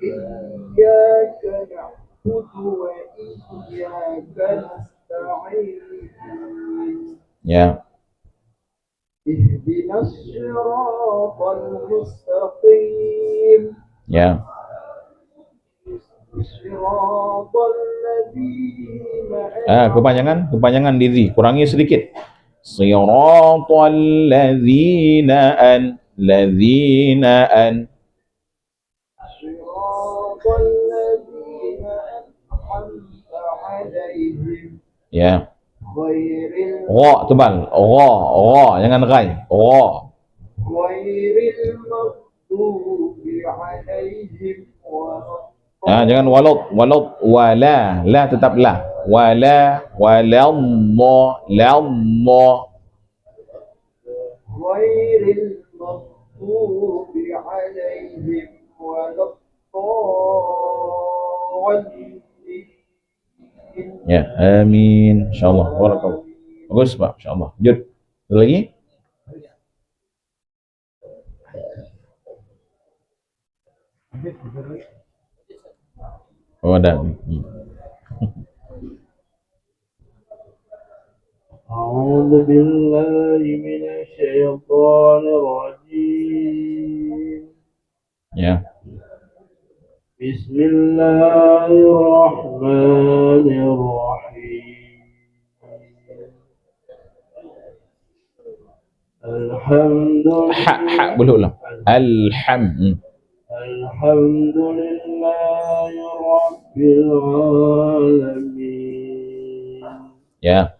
Iyyaka na'budu wa iyyaka nasta'in. Ya. Ihdinas siratal mustaqim. Ya. Siratal ladzina Kepanjangan diri, kurangi sedikit. Siratal ladzina Siratal ladzina an'amta 'alaihim. Ya. Ghairil Ra tebal. Ra, jangan rai. Ra. maghdubi 'alaihim Jangan walau wala, la tetap la. Wala ghairil maghdubi 'alaihim waladdallin. Ya, amin. Insyaallah. Barakallah. Bagus, Pak. Insyaallah. Lanjut. Ada lagi? Oh, ada. أعوذ بالله من الشيطان الرجيم Ya. بسم الله الرحمن الرحيم الحمد Ha boleh ulang. الحمد لله رب العالمين Ya.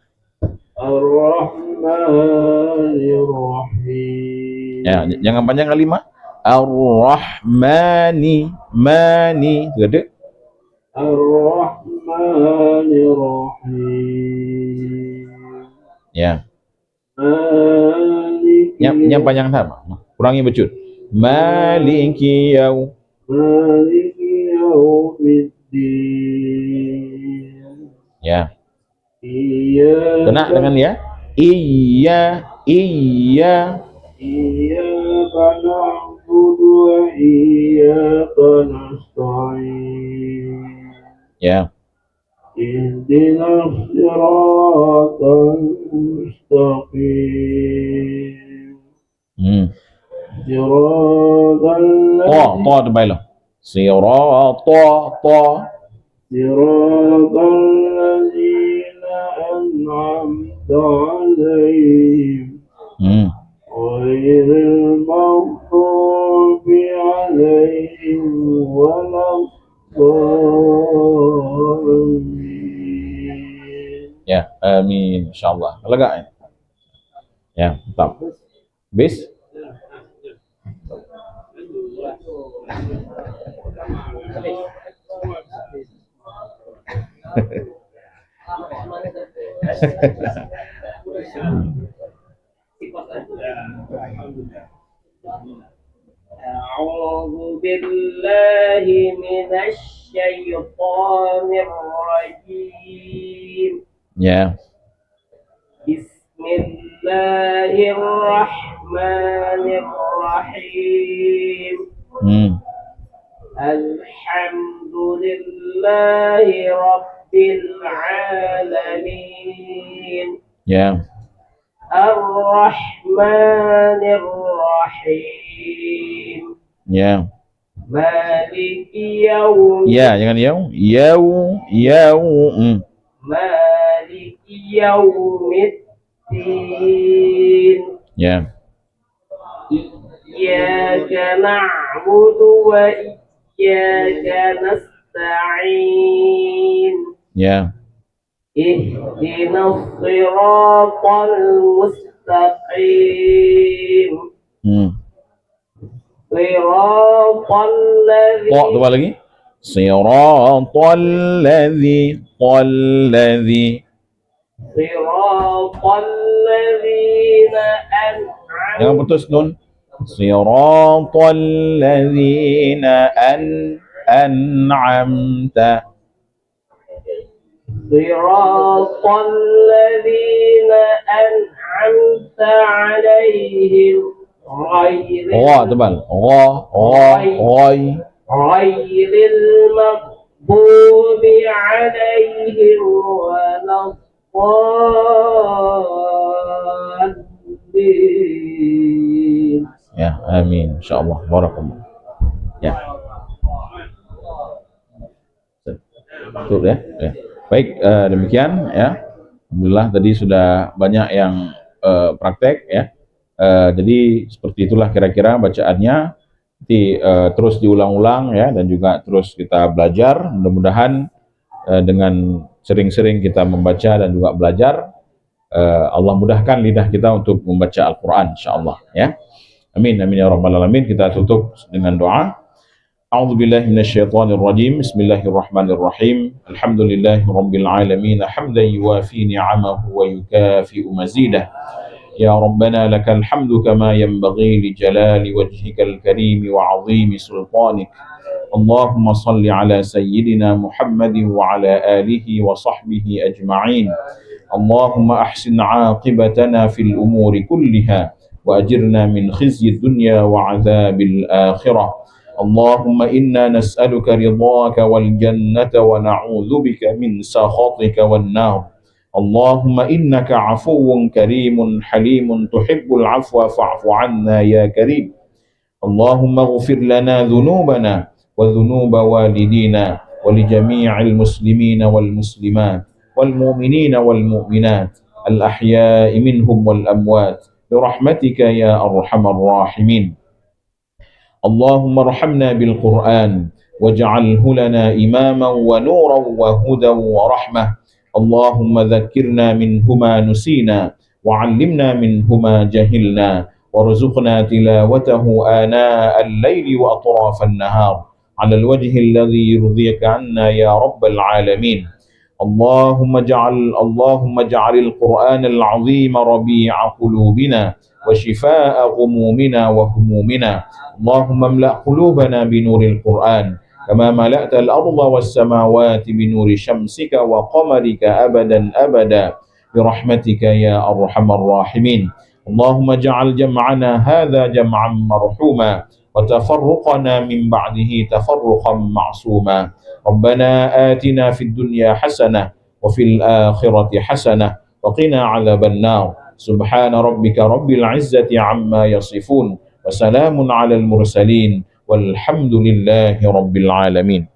الرحمن الرحيم Ya, jangan panjang kalimat. Ar-Rahmani, mani. Ada? الرحمن الرحيم Ya. مالك Yang panjang sama. Kurangi becut. Maliki مالك يوم الدين Ya. إياك Kena dengan ya. Iya. إياك نعبد وإياك نستعين Ya. اهدنا الصراط المستقيم صراط Ta terbaik lah. Sirata صراط الذين أنعمت عليهم غير المغضوب عليهم ولا الضالين. Ya, amin. InsyaAllah. Lega ya? Ya, mantap. Bis? أعوذ بالله من الشيطان الرجيم. Ya. بسم الله الرحمن الرحيم. الحمد لله رب العالمين. Ya. الرحمن الرحيم. Ya. مالك يوم Ya, jangan مالك يوم الدين. Ya. إياك نعبد وإياك نستعين Ya. اهدنا الصراط المستقيم صراط Ta الذين tebal lagi. Siratal ladzi صراط الذين Jangan أنعمت putus nun. Siratal ladzina an'amta. صراط الذين أنعمت عليهم غير Tebal. غير المغضوب عليهم ولا الضالين. Ya, amin. InsyaAllah. Barakallah. Ya. Betul ya. Baik, demikian ya. Alhamdulillah tadi sudah banyak yang praktek ya. Jadi seperti itulah kira-kira bacaannya. Nanti terus diulang-ulang ya, dan juga terus kita belajar. Mudah-mudahan dengan sering-sering kita membaca dan juga belajar, Allah mudahkan lidah kita untuk membaca Al-Quran insyaAllah ya. Amin, amin ya rabbal alamin. Kita tutup dengan doa. A'udzu billahi minasyaitonir rajim. Bismillahirrahmanirrahim. Alhamdulillahi rabbil alamin. Hamdan yuwafi ni'amahu wa yukafi'u mazidah. Ya Rabbana lakal hamdu kama yanbaghi li jalali wajhikal karim wa 'azimi sultanik. اللهم صل على سيدنا محمد وعلى آله وصحبه أجمعين. اللهم أحسن عاقبتنا في الأمور كلها وأجرنا من خزي الدنيا وعذاب الآخرة. اللهم إنا نسألك رضاك والجنة ونعوذ بك من سخطك والنار. اللهم إنك عفو كريم حليم تحب العفو فاعف عنا يا كريم. اللهم اغفر لنا ذنوبنا وذنوب والدينا ولجميع المسلمين والمسلمات والمؤمنين والمؤمنات الأحياء منهم والأموات برحمتك يا أرحم الراحمين. اللهم ارحمنا بالقرآن واجعله لنا إماما ونورا وهدى ورحمة. اللهم ذكرنا منه ما نسينا وعلمنا منه ما جهلنا وارزقنا تلاوته آناء الليل وأطراف النهار على الوجه الذي يرضيك عنا يا رب العالمين. اللهم اجعل القرآن العظيم ربيع قلوبنا وشفاء غمومنا وهمومنا. اللهم املأ قلوبنا بنور القرآن كما ملأت الأرض والسماوات بنور شمسك وقمرك أبدا أبدا برحمتك يا أرحم الراحمين. اللهم اجعل جمعنا هذا جمعا مرحوما وتفرقنا من بعده تفرقا معصوما. ربنا آتنا في الدنيا حسنة وفي الآخرة حسنة وقنا عذاب النار. سبحان ربك رب العزة عما يصفون وسلام على المرسلين والحمد لله رب العالمين.